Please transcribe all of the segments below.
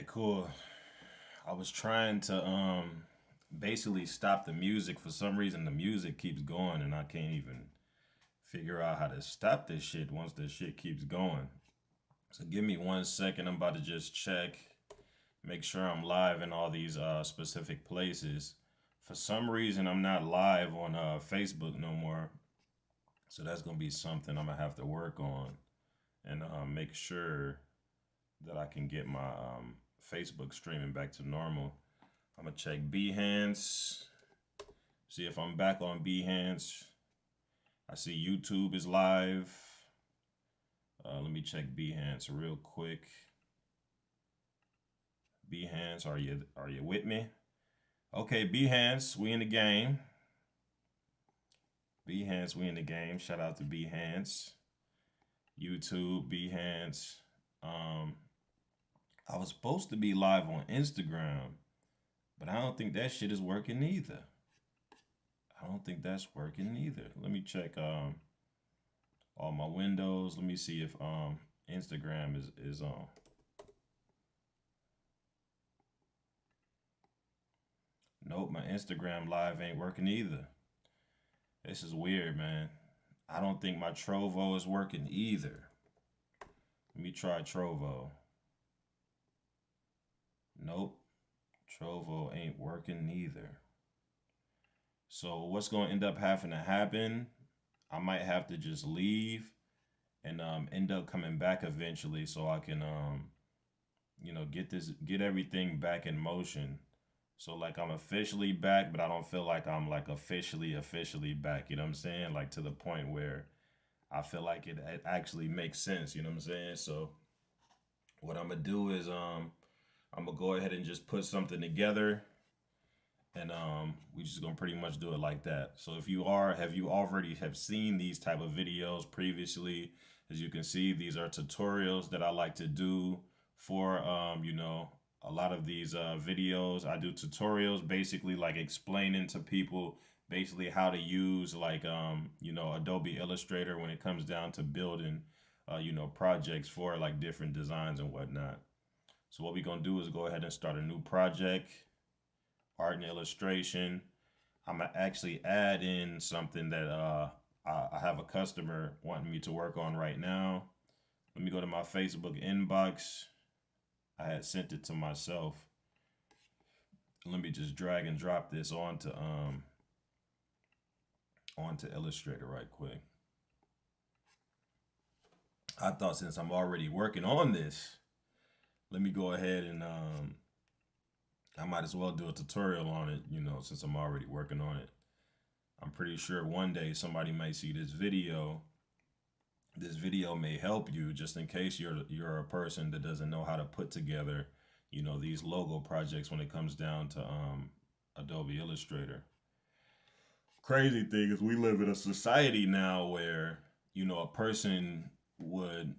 cool. I was trying to basically stop the music. For some reason the music keeps going and I can't even figure out how to stop this shit once this shit keeps going. So give me 1 second. I'm about to just check, make sure I'm live in all these specific places. For some reason I'm not live on Facebook no more. So that's gonna be something I'm gonna have to work on and make sure that I can get my Facebook streaming back to normal. I'm gonna check Behance, see if I'm back on Behance. I see YouTube is live. Let me check Behance real quick. Behance, are you with me? Okay, Behance, we in the game. Behance, we in the game. Shout out to Behance. YouTube, Behance. Um, I was supposed to be live on Instagram, but I don't think that shit is working either. I don't think that's working either. Let me check all my windows. Let me see if Instagram is on. Nope, my Instagram live ain't working either. This is weird, man. I don't think my Trovo is working either. Let me try Trovo. Nope, Trovo ain't working neither. So what's going to end up having to happen? I might have to just leave and end up coming back eventually, so I can get everything back in motion. So like I'm officially back, but I don't feel like I'm like officially back. You know what I'm saying? Like to the point where I feel like it actually makes sense. You know what I'm saying? So what I'm gonna do is I'm gonna go ahead and just put something together, and we just gonna pretty much do it like that. So if you are, have you already have seen these type of videos previously? As you can see, these are tutorials that I like to do for a lot of these videos. I do tutorials basically like explaining to people basically how to use like Adobe Illustrator when it comes down to building projects for like different designs and whatnot. So what we're gonna do is go ahead and start a new project, art and illustration. I'm gonna actually add in something that I have a customer wanting me to work on right now. Let me go to my Facebook inbox. I had sent it to myself. Let me just drag and drop this onto Illustrator right quick. I thought since I'm already working on this, let me go ahead and I might as well do a tutorial on it, since I'm already working on it. I'm pretty sure one day somebody might see this video. This video may help you just in case you're a person that doesn't know how to put together, these logo projects when it comes down to Adobe Illustrator. Crazy thing is we live in a society now where, a person would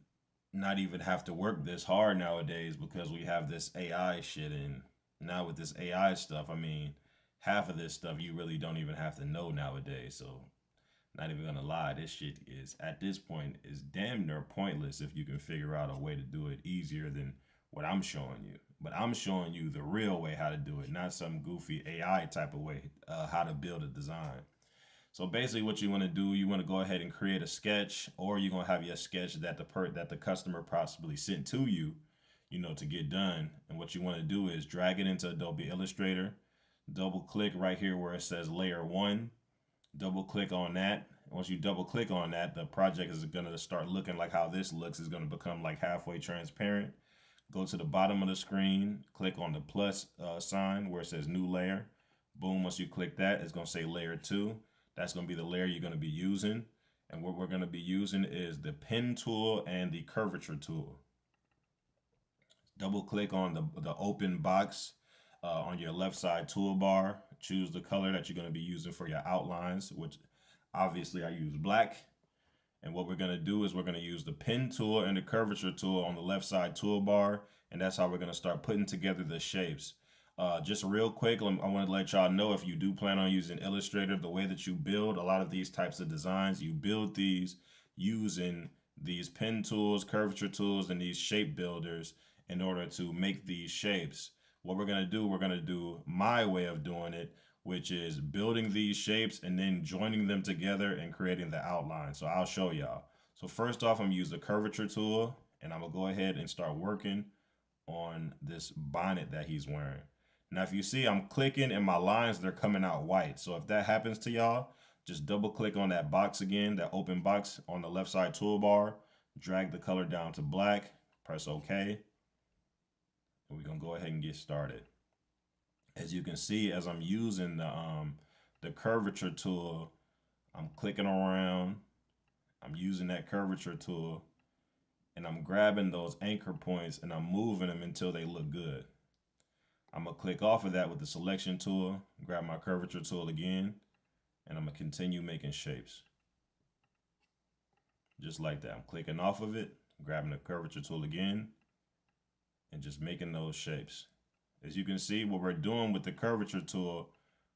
not even have to work this hard nowadays because we have this AI shit. And now with this AI stuff, I mean, half of this stuff you really don't even have to know nowadays. So not even gonna lie, this shit is at this point is damn near pointless if you can figure out a way to do it easier than what I'm showing you. But I'm showing you the real way how to do it, not some goofy AI type of way how to build a design. So basically, what you want to do, you want to go ahead and create a sketch, or you're gonna have your sketch that the customer possibly sent to you, to get done. And what you want to do is drag it into Adobe Illustrator, double click right here where it says layer one, double click on that. Once you double click on that, the project is going to start looking like how this looks. Is going to become like halfway transparent. Go to the bottom of the screen, click on the plus sign where it says new layer. Boom, once you click that, it's going to say layer two. That's going to be the layer you're going to be using. And what we're going to be using is the pen tool and the curvature tool. Double click on the open box on your left side toolbar. Choose the color that you're going to be using for your outlines, which obviously I use black. And what we're going to do is we're going to use the pen tool and the curvature tool on the left side toolbar. And that's how we're going to start putting together the shapes. Just real quick, I want to let y'all know if you do plan on using Illustrator, the way that you build a lot of these types of designs, you build these using these pen tools, curvature tools, and these shape builders. in order to make these shapes. What we're going to do my way of doing it, which is building these shapes and then joining them together and creating the outline. So I'll show y'all. So first off, I'm gonna use the curvature tool, and I'm gonna go ahead and start working on this bonnet that he's wearing. Now, if you see, I'm clicking and my lines, they're coming out white. So if that happens to y'all, just double click on that box again, that open box on the left side toolbar, drag the color down to black, press OK. And we're gonna go ahead and get started. As you can see, as I'm using the curvature tool, I'm clicking around, I'm using that curvature tool, and I'm grabbing those anchor points and I'm moving them until they look good. I'm gonna click off of that with the selection tool, grab my curvature tool again, and I'm gonna continue making shapes. Just like that. I'm clicking off of it, grabbing the curvature tool again, and just making those shapes. As you can see, what we're doing with the curvature tool,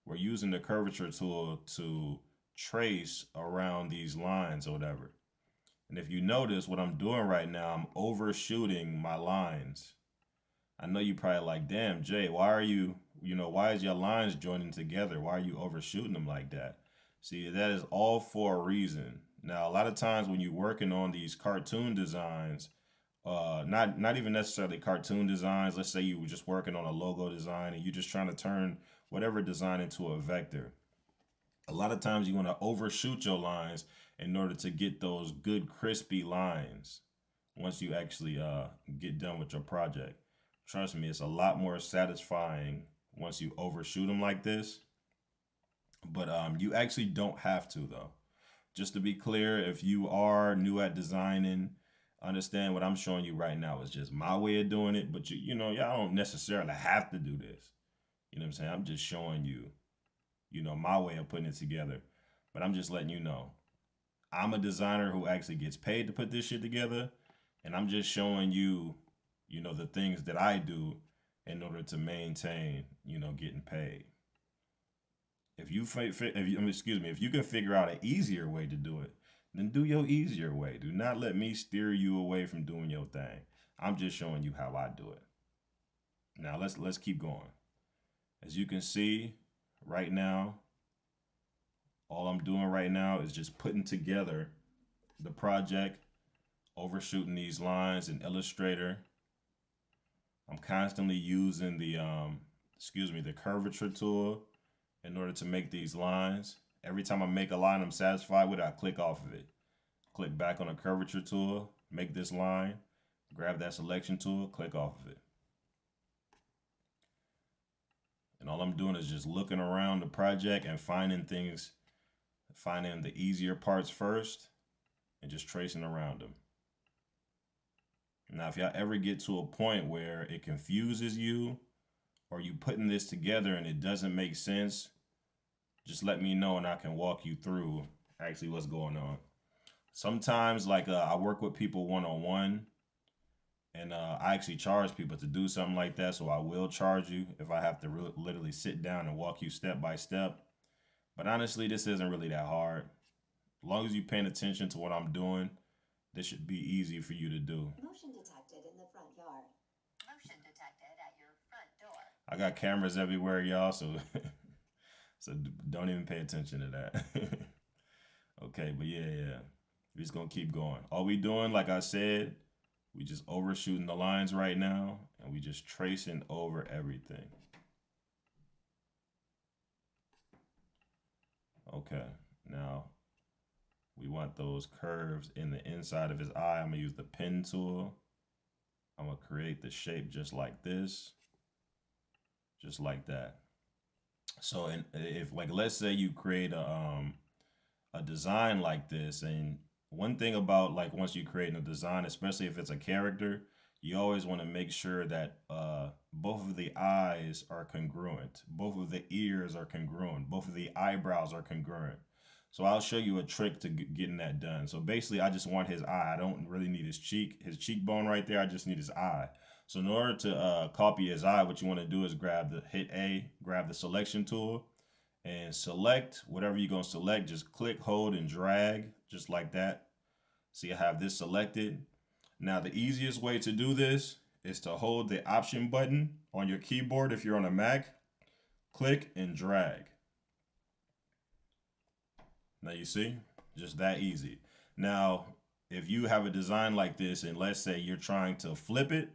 we're using the curvature tool to trace around these lines or whatever. And if you notice what I'm doing right now, I'm overshooting my lines. I know you probably like, damn, Jay, why are you, why is your lines joining together? Why are you overshooting them like that? See, that is all for a reason. Now, a lot of times when you're working on these cartoon designs, not even necessarily cartoon designs. Let's say you were just working on a logo design and you're just trying to turn whatever design into a vector. A lot of times you want to overshoot your lines in order to get those good crispy lines once you actually get done with your project. Trust me, it's a lot more satisfying once you overshoot them like this. But you actually don't have to though. Just to be clear, if you are new at designing, understand what I'm showing you right now is just my way of doing it. But y'all don't necessarily have to do this. You know what I'm saying? I'm just showing you, my way of putting it together. But I'm just letting you know, I'm a designer who actually gets paid to put this shit together. And I'm just showing you, the things that I do in order to maintain, getting paid. If you, if you can figure out an easier way to do it, then do your easier way. Do not let me steer you away from doing your thing. I'm just showing you how I do it. Now let's keep going. As you can see right now, all I'm doing right now is just putting together the project, overshooting these lines in Illustrator. I'm constantly using the curvature tool in order to make these lines. Every time I make a line I'm satisfied with, I click off of it. Click back on the curvature tool, make this line, grab that selection tool, click off of it. And all I'm doing is just looking around the project and finding the easier parts first and just tracing around them. Now, if y'all ever get to a point where it confuses you or you putting this together and it doesn't make sense, just let me know and I can walk you through actually what's going on. Sometimes, like I work with people one-on-one, and I actually charge people to do something like that. So I will charge you if I have to literally sit down and walk you step by step. But honestly, this isn't really that hard. As long as you're paying attention to what I'm doing, this should be easy for you to do. Motion detected in the front yard. Motion detected at your front door. I got cameras everywhere, y'all, so so don't even pay attention to that. Okay, but yeah. We're just gonna keep going. All we doing, like I said, we just overshooting the lines right now, and we just tracing over everything. Okay, now we want those curves in the inside of his eye. I'm gonna use the pen tool. I'm gonna create the shape just like this, just like that. So, if like let's say you create a design like this, and one thing about like once you create a design, especially if it's a character, you always want to make sure that both of the eyes are congruent, both of the ears are congruent, both of the eyebrows are congruent. So I'll show you a trick to getting that done. So basically, I just want his eye. I don't really need his cheekbone right there. I just need his eye. So in order to copy his eye, what you want to do is hit A, grab the selection tool, and select whatever you're going to select. Just click, hold, and drag just like that. See, I have this selected. Now, the easiest way to do this is to hold the Option button on your keyboard if you're on a Mac, click and drag. Now you see, just that easy. Now, if you have a design like this and let's say you're trying to flip it,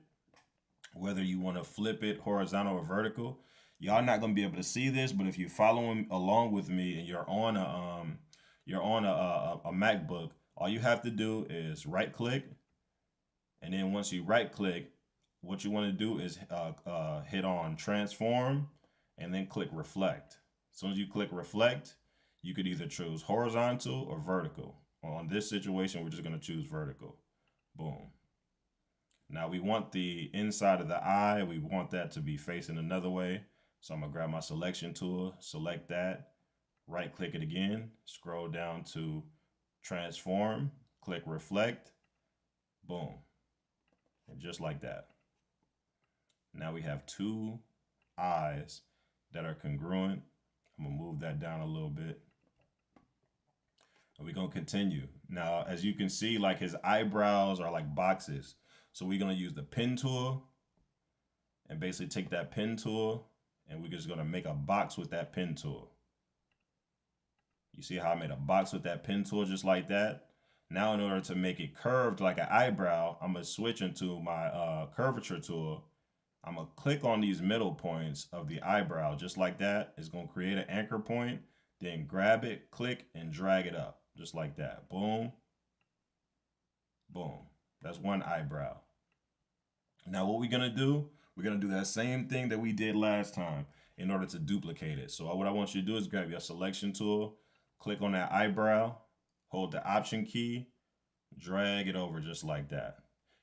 whether you want to flip it horizontal or vertical, y'all not gonna be able to see this, but if you're following along with me and you're on a MacBook, all you have to do is right click, and then once you right click, what you want to do is hit on transform and then click reflect. As soon as you click reflect, you could either choose horizontal or vertical. On this situation, we're just going to choose vertical. Boom. Now we want the inside of the eye, we want that to be facing another way. So I'm going to grab my selection tool, select that, right click it again, scroll down to transform, click reflect, boom. And just like that. Now we have two eyes that are congruent. I'm going to move that down a little bit. And we're going to continue. Now, as you can see, like his eyebrows are like boxes. So we're going to use the pen tool and basically take that pen tool and we're just going to make a box with that pen tool. You see how I made a box with that pen tool just like that? Now, in order to make it curved like an eyebrow, I'm going to switch into my curvature tool. I'm going to click on these middle points of the eyebrow just like that. It's going to create an anchor point. Then grab it, click, and drag it up just like that. Boom. Boom. That's one eyebrow. Now, what we're going to do, we're going to do that same thing that we did last time in order to duplicate it. So what I want you to do is grab your selection tool, click on that eyebrow, hold the Option key, drag it over just like that.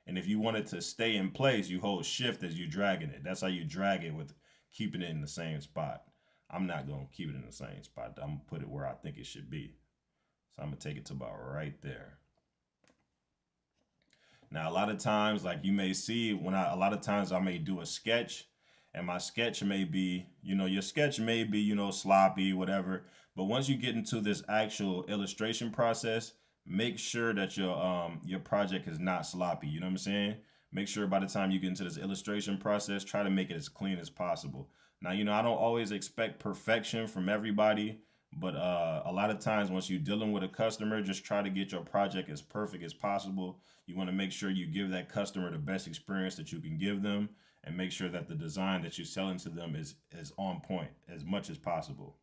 And if you want it to stay in place, you hold Shift as you're dragging it. That's how you drag it with keeping it in the same spot. I'm not going to keep it in the same spot. I'm going to put it where I think it should be. So I'm going to take it to about right there. Now, a lot of times, like you may see, a lot of times I may do a sketch and my sketch may be, your sketch may be, sloppy, whatever. But once you get into this actual illustration process, make sure that your project is not sloppy. You know what I'm saying? Make sure by the time you get into this illustration process, try to make it as clean as possible. Now, I don't always expect perfection from everybody, but a lot of times once you're dealing with a customer, just try to get your project as perfect as possible. You want to make sure you give that customer the best experience that you can give them and make sure that the design that you're selling to them is on point as much as possible.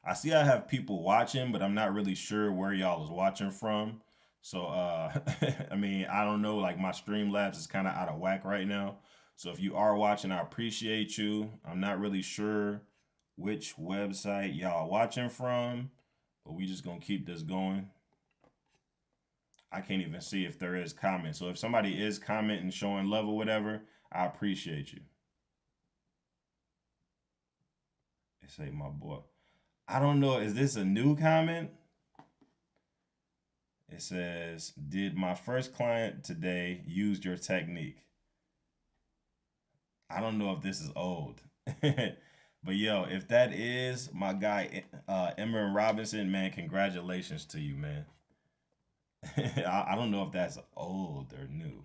I see I have people watching, but I'm not really sure where y'all is watching from. So, I mean, I don't know, like my Streamlabs is kind of out of whack right now. So if you are watching, I appreciate you. I'm not really sure which website y'all are watching from, but we just gonna keep this going. I can't even see if there is comments. So if somebody is commenting, showing love or whatever, I appreciate you. They say my boy. I don't know. Is this a new comment? It says, did my first client today use your technique? I don't know if this is old. But yo, if that is my guy, Emma Robinson, man, congratulations to you, man. I don't know if that's old or new.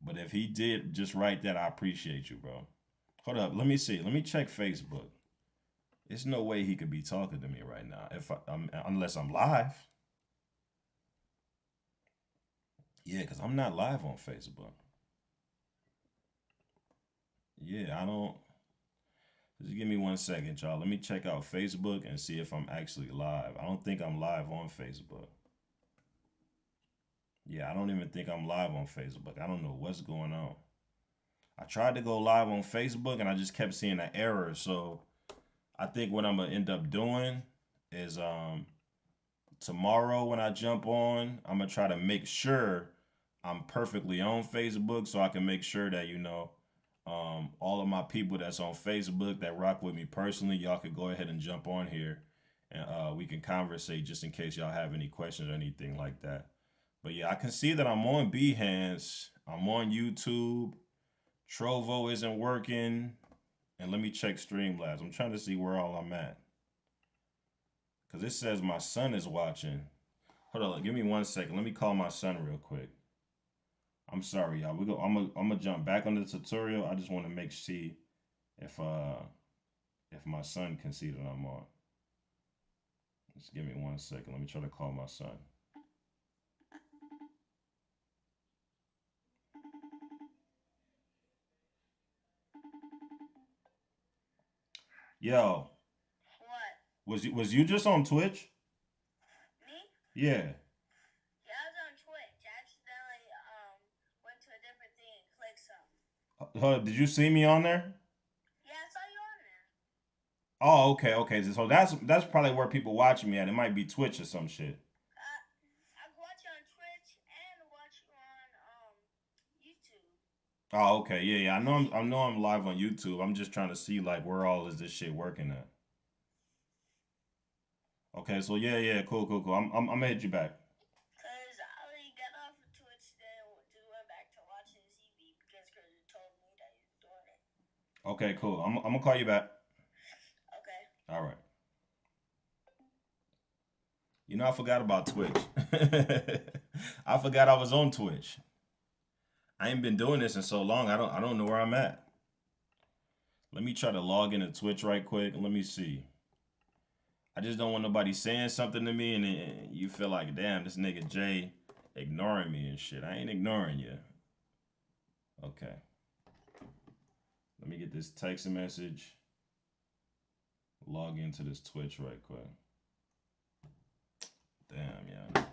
But if he did just write that, I appreciate you, bro. Hold up, let me see. Let me check Facebook. There's no way he could be talking to me right now unless I'm live. Yeah, because I'm not live on Facebook. Yeah, I don't. Just give me 1 second, y'all. Let me check out Facebook and see if I'm actually live. I don't think I'm live on Facebook. Yeah, I don't even think I'm live on Facebook. I don't know what's going on. I tried to go live on Facebook and I just kept seeing an error. So I think what I'm gonna end up doing is tomorrow when I jump on, I'm gonna try to make sure I'm perfectly on Facebook so I can make sure that all of my people that's on Facebook that rock with me personally, y'all could go ahead and jump on here and we can conversate just in case y'all have any questions or anything like that. But yeah, I can see that I'm on Behance, I'm on YouTube, Trovo isn't working, and let me check Streamlabs. I'm trying to see where all I'm at. Because it says my son is watching. Hold on, give me 1 second. Let me call my son real quick. I'm sorry, y'all. I'm gonna jump back on the tutorial. I just want to make see if my son can see that I'm on. Just give me 1 second. Let me try to call my son. Yo, What? was you just on Twitch? Me? Yeah. Yeah, I was on Twitch. I accidentally went to a different thing and clicked something. Did you see me on there? Yeah, I saw you on there. Oh, okay, okay. So that's probably where people watching me at. It might be Twitch or some shit. I can watch you on Twitch and watch you on YouTube. Oh, okay, yeah, yeah. I know I'm live on YouTube. I'm just trying to see like where all is this shit working at. Okay, so yeah, yeah, cool, cool, cool. I'm gonna hit you back. Cause I already got off of Twitch today and just went back to watching TV because Chris told me that he was doing it. Okay, cool. I'm gonna call you back. Okay. All right. You know, I forgot about Twitch. I forgot I was on Twitch. I ain't been doing this in so long. I don't know where I'm at. Let me try to log into Twitch right quick. Let me see. I just don't want nobody saying something to me and then you feel like, damn, this nigga Jay ignoring me and shit. I ain't ignoring you. Okay. Let me get this text message. Log into this Twitch right quick. Damn, yeah.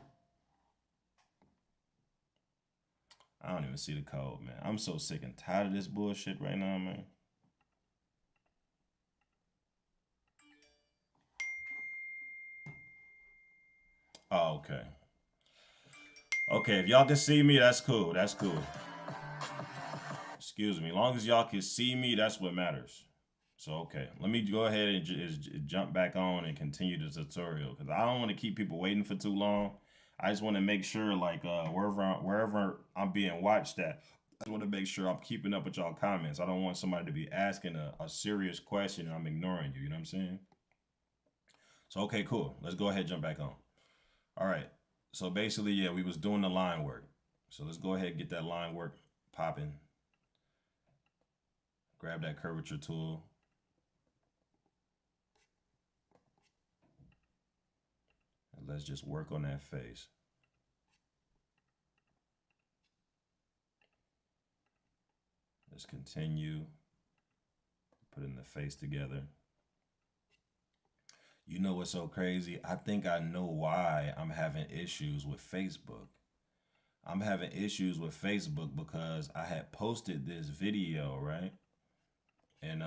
I don't even see the code, man. I'm so sick and tired of this bullshit right now, man. Oh, okay. Okay, if y'all can see me, that's cool. That's cool. Excuse me. As long as y'all can see me, that's what matters. So, okay. Let me go ahead and jump back on and continue the tutorial because I don't want to keep people waiting for too long. I just want to make sure, like, wherever I'm being watched at, I just want to make sure I'm keeping up with y'all comments. I don't want somebody to be asking a serious question and I'm ignoring you. You know what I'm saying? So, okay, cool. Let's go ahead and jump back on. All right. So basically, yeah, we was doing the line work. So let's go ahead and get that line work popping. Grab that curvature tool. And let's just work on that face. Let's continue putting the face together. You know what's so crazy? I think I know why I'm having issues with Facebook. I'm having issues with Facebook because I had posted this video, right? And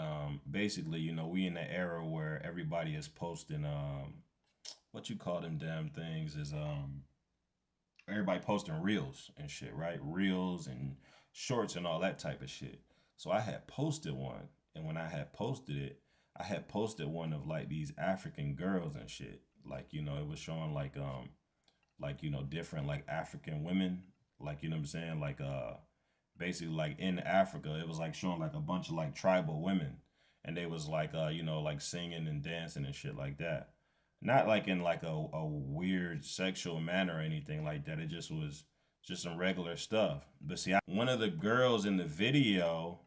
basically, you know, we in the era where everybody is posting what you call them damn things is everybody posting reels and shit, right? Reels and shorts and all that type of shit. So I had posted one, and when I had posted it, I had posted one of like these African girls and shit. Like, you know, it was showing like, you know, different like African women, like, you know what I'm saying? Like basically like in Africa, it was like showing like a bunch of like tribal women and they was like you know, like singing and dancing and shit like that. Not like in like a weird sexual manner or anything like that. It just was just some regular stuff. But see, one of the girls in the video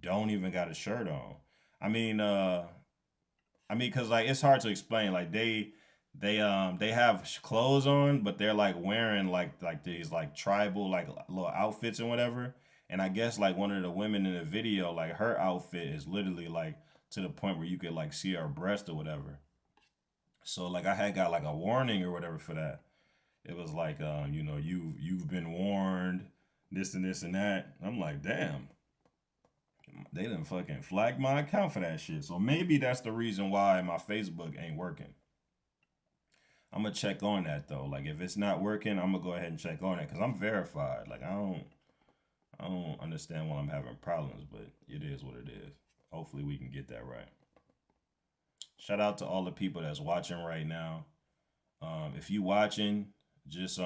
don't even got a shirt on. I mean, cause like it's hard to explain. Like they have clothes on, but they're like wearing like these like tribal like little outfits and whatever. And I guess like one of the women in the video, like her outfit is literally like to the point where you could like see her breast or whatever. So like I had got like a warning or whatever for that. It was like you know, you've been warned, this and that. I'm like, damn, they didn't fucking flag my account for that shit. So maybe that's the reason why my Facebook ain't working. I'm gonna check on that though. Like if it's not working, I'm gonna go ahead and check on it because I'm verified. Like I don't understand why I'm having problems, but it is what it is. Hopefully we can get that right. Shout out to all the people that's watching right now. If you watching, just you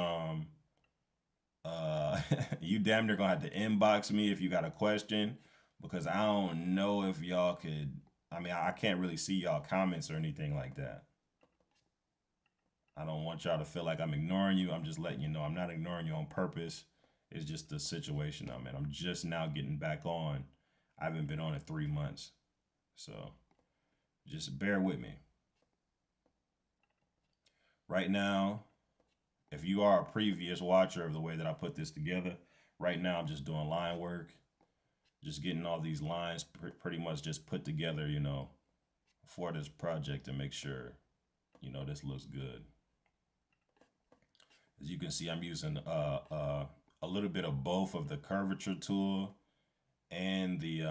damn near gonna have to inbox me if you got a question because I don't know if y'all could. I mean, I can't really see y'all comments or anything like that. I don't want y'all to feel like I'm ignoring you. I'm just letting you know I'm not ignoring you on purpose. It's just the situation I'm in. I'm just now getting back on. I haven't been on in 3 months. So just bear with me. Right now, if you are a previous watcher of the way that I put this together, right now I'm just doing line work, just getting all these lines pretty much just put together, for this project to make sure, this looks good. As you can see, I'm using a little bit of both of the curvature tool and the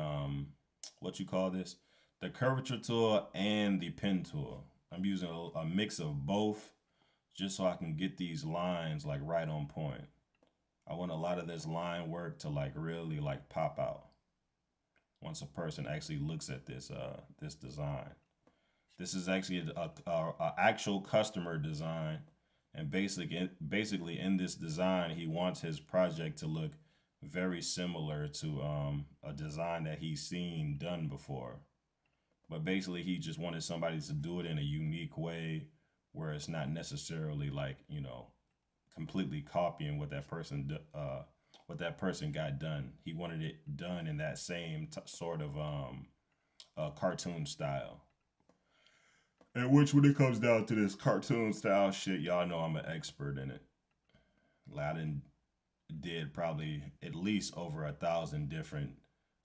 what you call this, the curvature tool and the pen tool. I'm using a mix of both just so I can get these lines like right on point. I want a lot of this line work to like really like pop out once a person actually looks at this design. This is actually a actual customer design, and basically in this design, he wants his project to look very similar to a design that he's seen done before. But basically, he just wanted somebody to do it in a unique way, where it's not necessarily like completely copying what that person got done. He wanted it done in that same sort of cartoon style. And which, when it comes down to this cartoon style shit, y'all know I'm an expert in it. Ladin did probably at least over 1,000 different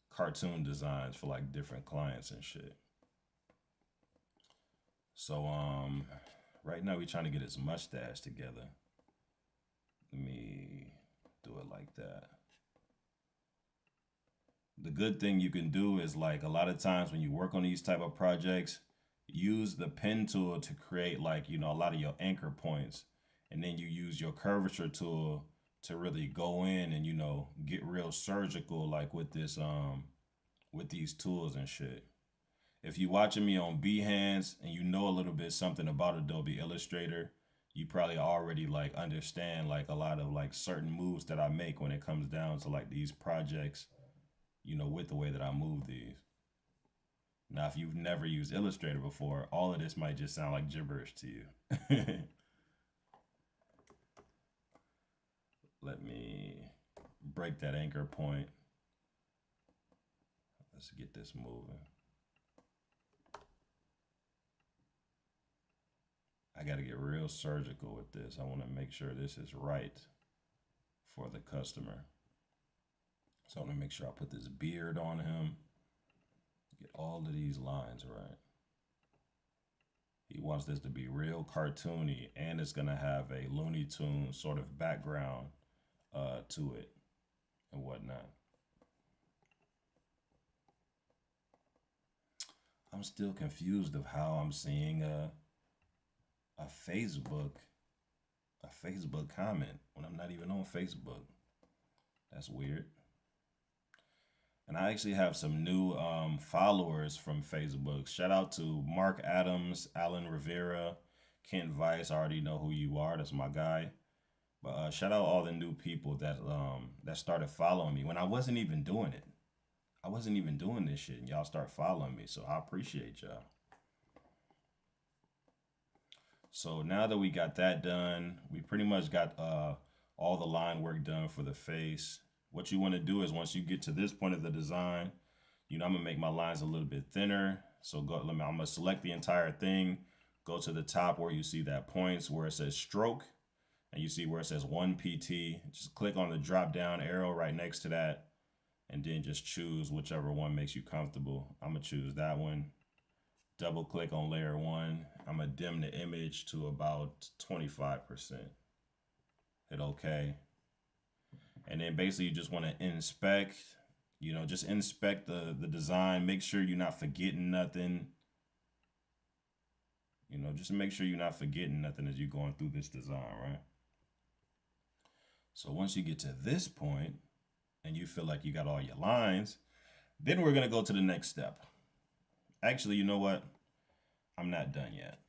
cartoon designs for like different clients and shit. So right now we trying to get his mustache together. Let me do it like that. The good thing you can do is like a lot of times when you work on these type of projects, use the pen tool to create like a lot of your anchor points, and then you use your curvature tool to really go in and get real surgical like with this with these tools and shit. If you watching me on Behance and you know a little bit something about Adobe Illustrator, you probably already like understand like a lot of like certain moves that I make when it comes down to like these projects, with the way that I move these. Now, if you've never used Illustrator before, all of this might just sound like gibberish to you. Let me break that anchor point. Let's get this moving. I got to get real surgical with this. I want to make sure this is right for the customer. So I want to make sure I put this beard on him. Get all of these lines right. He wants this to be real cartoony, and it's going to have a Looney Tunes sort of background to it and whatnot. I'm still confused of how I'm seeing a Facebook comment when I'm not even on Facebook. That's weird. And I actually have some new followers from Facebook. Shout out to Mark Adams, Alan Rivera, Kent Vice. I already know who you are. That's my guy. But shout out all the new people that started following me when I wasn't even doing it. I wasn't even doing this shit, and y'all start following me. So I appreciate y'all. So now that we got that done, we pretty much got all the line work done for the face. What you want to do is once you get to this point of the design, I'm gonna make my lines a little bit thinner. So I'm gonna select the entire thing, go to the top where you see that points where it says stroke, and you see where it says 1 PT. Just click on the drop down arrow right next to that, and then just choose whichever one makes you comfortable. I'm gonna choose that one. Double click on layer 1. I'm gonna dim the image to about 25%. Hit OK. And then basically you just want to inspect, just inspect the design. Make sure you're not forgetting nothing. Just make sure you're not forgetting nothing as you're going through this design, right? So once you get to this point and you feel like you got all your lines, then we're going to go to the next step. Actually, you know what? I'm not done yet.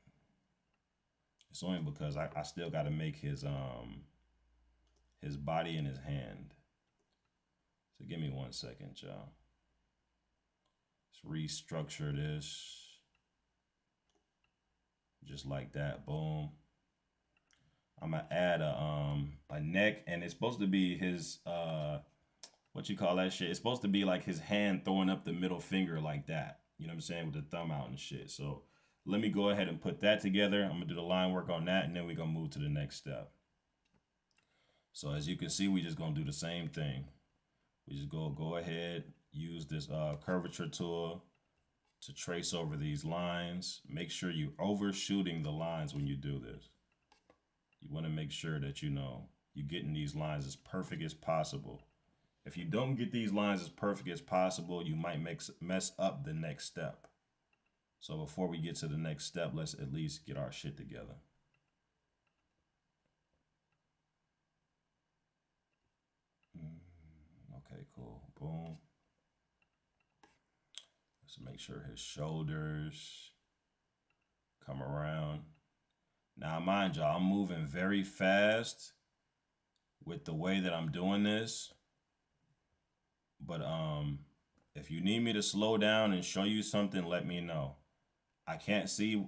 It's only because I still got to make his body and his hand. So give me 1 second, y'all. Let's restructure this. Just like that, boom. I'm gonna add a neck, and it's supposed to be his what you call that shit? It's supposed to be like his hand throwing up the middle finger like that. You know what I'm saying? With the thumb out and shit. So let me go ahead and put that together. I'm gonna do the line work on that, and then we're gonna move to the next step. So as you can see, we just gonna do the same thing. We just go ahead, use this curvature tool to trace over these lines. Make sure you overshooting the lines when you do this. You want to make sure that you're getting these lines as perfect as possible. If you don't get these lines as perfect as possible, you might mess up the next step. So before we get to the next step, let's at least get our shit together. Okay, cool. Boom. Let's make sure his shoulders come around. Now, mind y'all, I'm moving very fast with the way that I'm doing this. But if you need me to slow down and show you something, let me know. I can't see,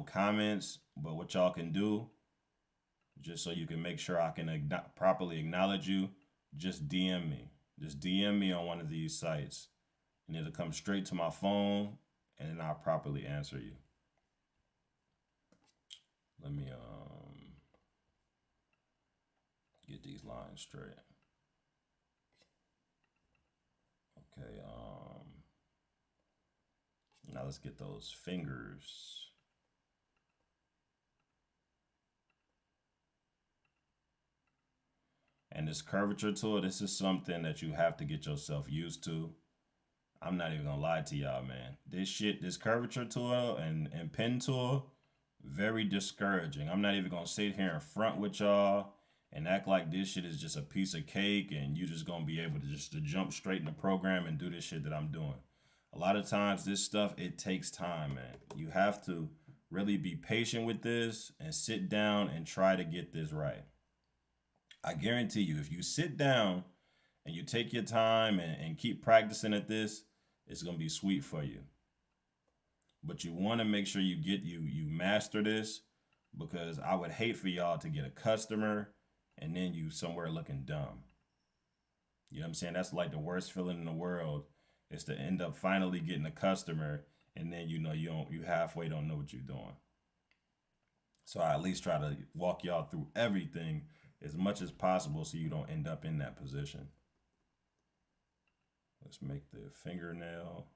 comments, but what y'all can do, just so you can make sure I can properly acknowledge you, just DM me. Just DM me on one of these sites, and it'll come straight to my phone, and then I'll properly answer you. Let me get these lines straight. Okay, now let's get those fingers. And this curvature tool, this is something that you have to get yourself used to. I'm not even gonna lie to y'all, man. This curvature tool and pen tool, very discouraging. I'm not even gonna sit here in front with y'all and act like this shit is just a piece of cake and you just gonna be able to jump straight in the program and do this shit that I'm doing. A lot of times this stuff, it takes time, man. You have to really be patient with this and sit down and try to get this right. I guarantee you, if you sit down and you take your time and keep practicing at this, it's gonna be sweet for you. But you want to make sure you master this, because I would hate for y'all to get a customer and then you somewhere looking dumb. You know what I'm saying? That's like the worst feeling in the world, is to end up finally getting a customer and then you halfway don't know what you're doing. So I at least try to walk y'all through everything as much as possible so you don't end up in that position. Let's make the fingernail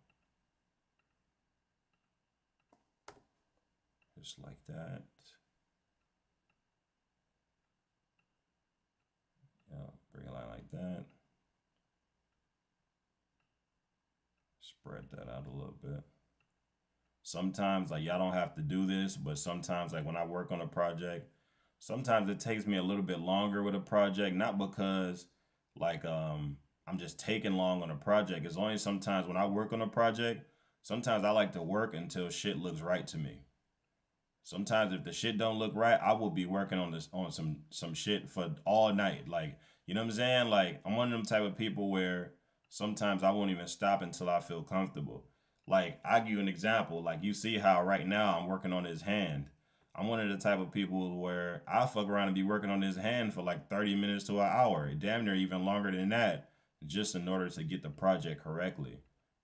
just like that. Yeah, bring a line like that. Spread that out a little bit. Sometimes, like, y'all don't have to do this, but sometimes, like, when I work on a project, sometimes it takes me a little bit longer with a project, not because like I'm just taking long on a project. It's only sometimes when I work on a project, sometimes I like to work until shit looks right to me. Sometimes if the shit don't look right, I will be working on some shit for all night. Like, you know what I'm saying? Like, I'm one of them type of people where sometimes I won't even stop until I feel comfortable. Like, I give you an example. Like, you see how right now I'm working on his hand. I'm one of the type of people where I fuck around and be working on his hand for like 30 minutes to an hour, damn near even longer than that, just in order to get the project correctly.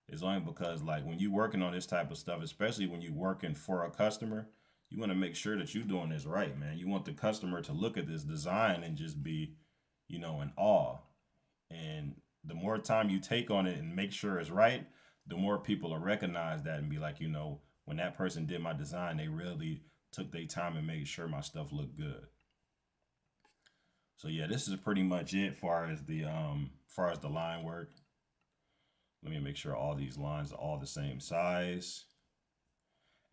It's only because, like, when you working on this type of stuff, especially when you working for a customer, you want to make sure that you're doing this right, man. You want the customer to look at this design and just be, in awe. And the more time you take on it and make sure it's right, the more people will recognize that and be like, when that person did my design, they really took their time and made sure my stuff looked good. So yeah, this is pretty much it far as the line work. Let me make sure all these lines are all the same size.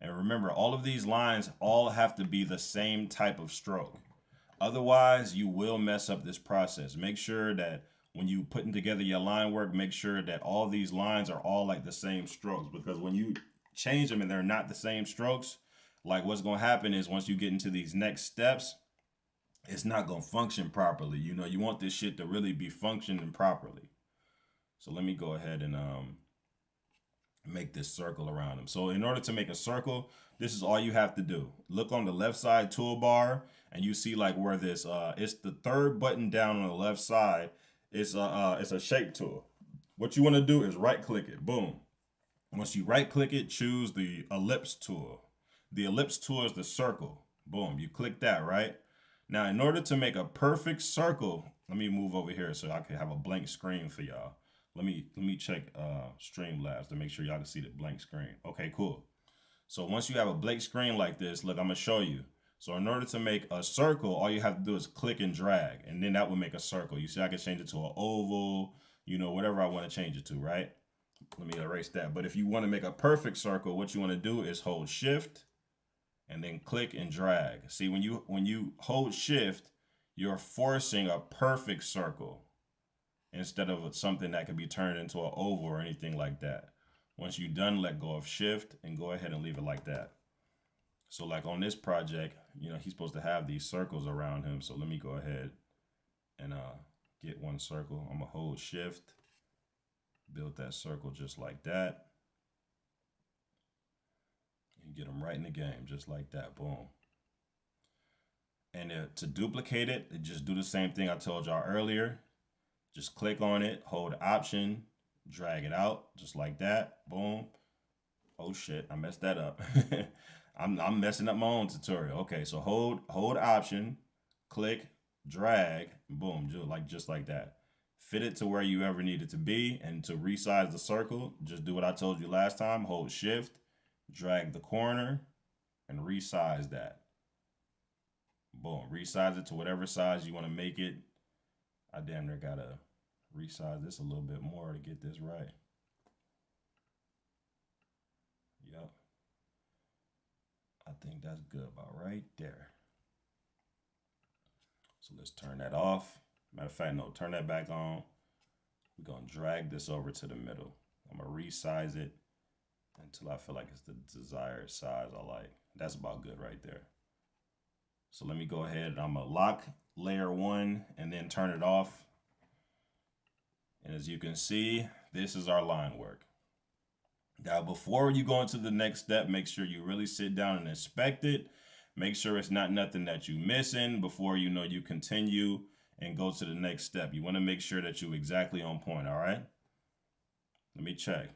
And remember, all of these lines all have to be the same type of stroke. Otherwise, you will mess up this process. Make sure that when you putting together your line work, make sure that all these lines are all like the same strokes. Because when you change them and they're not the same strokes, like, what's going to happen is once you get into these next steps, it's not going to function properly. You want this shit to really be functioning properly. So let me go ahead and make this circle around him. So in order to make a circle, this is all you have to do. Look on the left side toolbar and you see like where this it's the third button down on the left side. It's a shape tool. What you want to do is right click it. Boom. Once you right click it, choose the ellipse tool. The ellipse tool is the circle. Boom. You click that, right? Now, in order to make a perfect circle, let me move over here so I can have a blank screen for y'all. Let me check Streamlabs to make sure y'all can see the blank screen. Okay, cool. So once you have a blank screen like this, look, I'm gonna show you. So in order to make a circle, all you have to do is click and drag, and then that will make a circle. You see, I can change it to an oval, whatever I want to change it to, right? Let me erase that. But if you want to make a perfect circle, what you want to do is hold Shift and then click and drag. See, when you hold Shift, you're forcing a perfect circle instead of something that could be turned into an oval or anything like that. Once you're done, let go of Shift and go ahead and leave it like that. So like on this project, he's supposed to have these circles around him. So let me go ahead and get one circle. I'm gonna hold Shift, build that circle just like that, and get him right in the game just like that. Boom. And to duplicate it, just do the same thing I told y'all earlier. Just click on it, hold Option, drag it out just like that. Boom. Oh shit, I messed that up. I'm messing up my own tutorial. Okay, so hold Option, click, drag, boom, just like that. Fit it to where you ever need it to be, and to resize the circle, just do what I told you last time. Hold Shift, drag the corner, and resize that. Boom, resize it to whatever size you want to make it. I damn near gotta resize this a little bit more to get this right. Yep. I think that's good about right there. So let's turn that off. Matter of fact, no, turn that back on. We're gonna drag this over to the middle. I'm gonna resize it until I feel like it's the desired size I like. That's about good right there. So let me go ahead and I'm gonna lock layer 1 and then turn it off. And as you can see, this is our line work. Now, before you go into the next step, make sure you really sit down and inspect it. Make sure it's not nothing that you're missing before you continue and go to the next step. You want to make sure that you're exactly on point, all right? Let me check.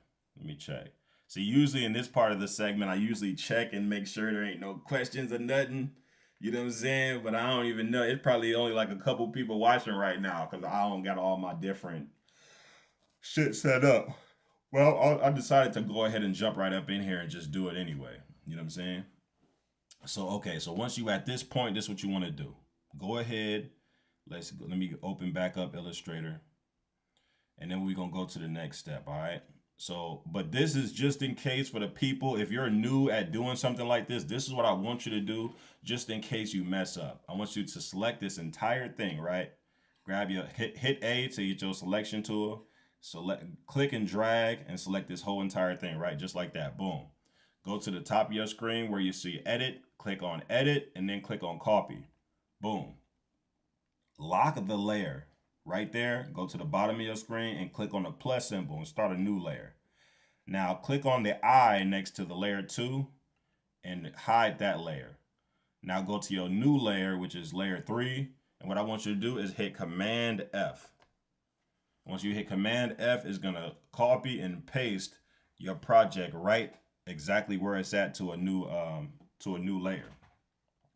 See, usually in this part of the segment, I usually check and make sure there ain't no questions or nothing. You know what I'm saying? But I don't even know. It's probably only like a couple people watching right now because I don't got all my different shit set up. Well, I decided to go ahead and jump right up in here and just do it anyway. You know what I'm saying? So, okay, so once you at this point, this is what you want to do. Go ahead. Let me open back up Illustrator. And then we're going to go to the next step, all right? So, but this is just in case for the people, if you're new at doing something like this is what I want you to do just in case you mess up. I want you to select this entire thing, right? Grab your, hit A to get your selection tool. Click and drag and select this whole entire thing, right? Just like that, boom. Go to the top of your screen where you see edit, click on edit, and then click on copy. Boom. Lock the layer right there. Go to the bottom of your screen and click on the plus symbol and start a new layer. Now click on the eye next to the layer 2 and hide that layer. Now go to your new layer, which is layer 3. And what I want you to do is hit Command F. Once you hit Command F, it's going to copy and paste your project right exactly where it's at to a new layer.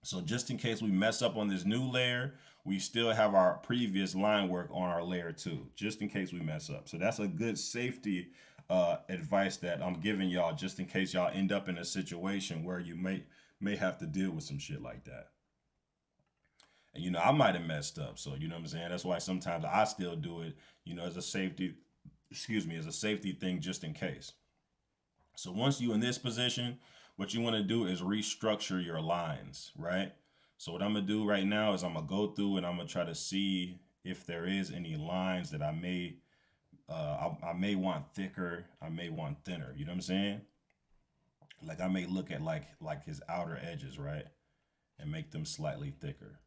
So just in case we mess up on this new layer, we still have our previous line work on our layer 2, just in case we mess up. So that's a good safety advice that I'm giving y'all, just in case y'all end up in a situation where you may have to deal with some shit like that. And I might have messed up, so you know what I'm saying. That's why sometimes I still do it, as a safety, as a safety thing, just in case. So once you're in this position, what you want to do is restructure your lines, right? So what I'm gonna do right now is I'm gonna go through and I'm gonna try to see if there is any lines that I may want thicker, I may want thinner. You know what I'm saying? Like I may look at like his outer edges, right, and make them slightly thicker.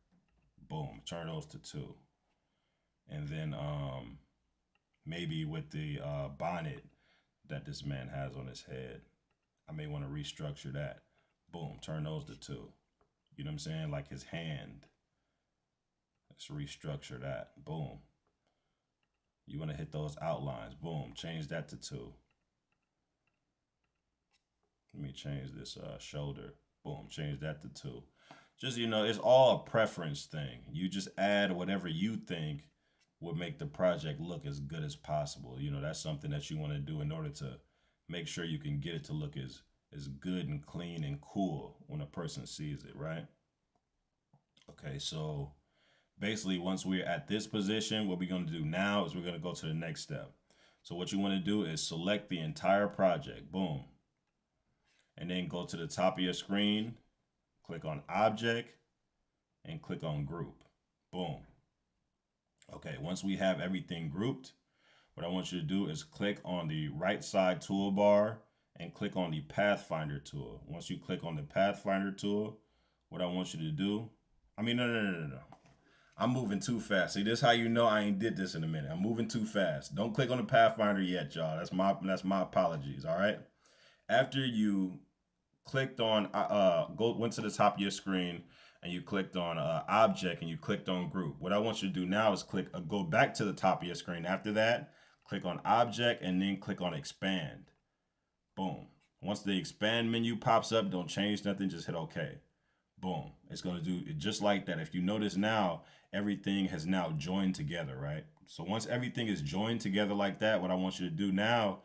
Boom, turn those to 2. And then maybe with the bonnet, that this man has on his head. I may want to restructure that. Boom, turn those to 2. You know what I'm saying? Like his hand. Let's restructure that. Boom. You want to hit those outlines. Boom, change that to 2. Let me change this shoulder. Boom, change that to 2. Just, it's all a preference thing. You just add whatever you think would make the project look as good as possible. That's something that you want to do in order to make sure you can get it to look as good and clean and cool when a person sees it, right? Okay, so basically once we're at this position, what we're going to do now is we're going to go to the next step. So what you want to do is select the entire project. Boom. And then go to the top of your screen, click on object, and click on group. Boom. Okay, once we have everything grouped, what I want you to do is click on the right side toolbar and click on the Pathfinder tool. Once you click on the Pathfinder tool, what I want you to do, no. I'm moving too fast. See, this is how you know I ain't did this in a minute. I'm moving too fast. Don't click on the Pathfinder yet, y'all. That's my apologies, all right? After you clicked on, went to the top of your screen and you clicked on object and you clicked on group. What I want you to do now is go back to the top of your screen. After that, click on object and then click on expand. Boom. Once the expand menu pops up, don't change nothing, just hit OK. Boom. It's going to do it just like that. If you notice now, everything has now joined together, right? So once everything is joined together like that, what I want you to do now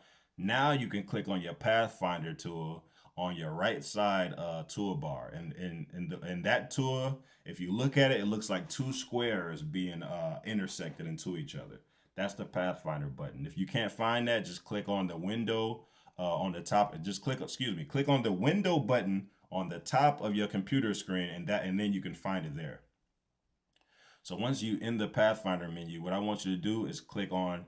you can click on your Pathfinder tool on your right side toolbar. And that tool, if you look at it, it looks like 2 squares being intersected into each other. That's the Pathfinder button. If you can't find that, just click on the window on the top. Click on the window button on the top of your computer screen, and then you can find it there. So once you in the Pathfinder menu, what I want you to do is click on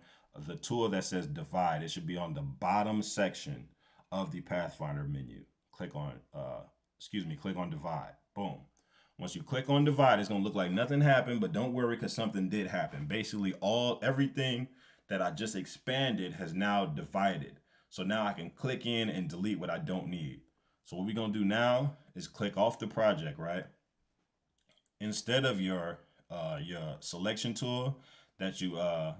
the tool that says divide. It should be on the bottom section of the Pathfinder menu. Click on divide. Boom. Once you click on divide, it's gonna look like nothing happened, but don't worry because something did happen. Basically, everything that I just expanded has now divided. So now I can click in and delete what I don't need. So what we're gonna do now is click off the project, right? Instead of your selection tool that you have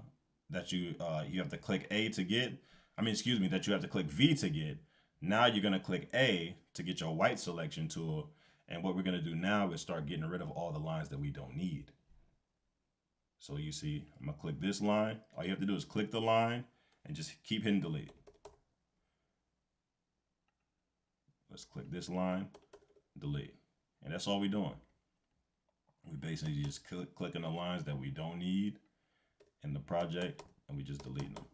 to click A to get, that you have to click V to get. Now you're gonna click A to get your white selection tool. And what we're gonna do now is start getting rid of all the lines that we don't need. So you see, I'm gonna click this line. All you have to do is click the line and just keep hitting delete. Let's click this line, delete. And that's all we're doing. We basically just clicking the lines that we don't need in the project and we just deleting them.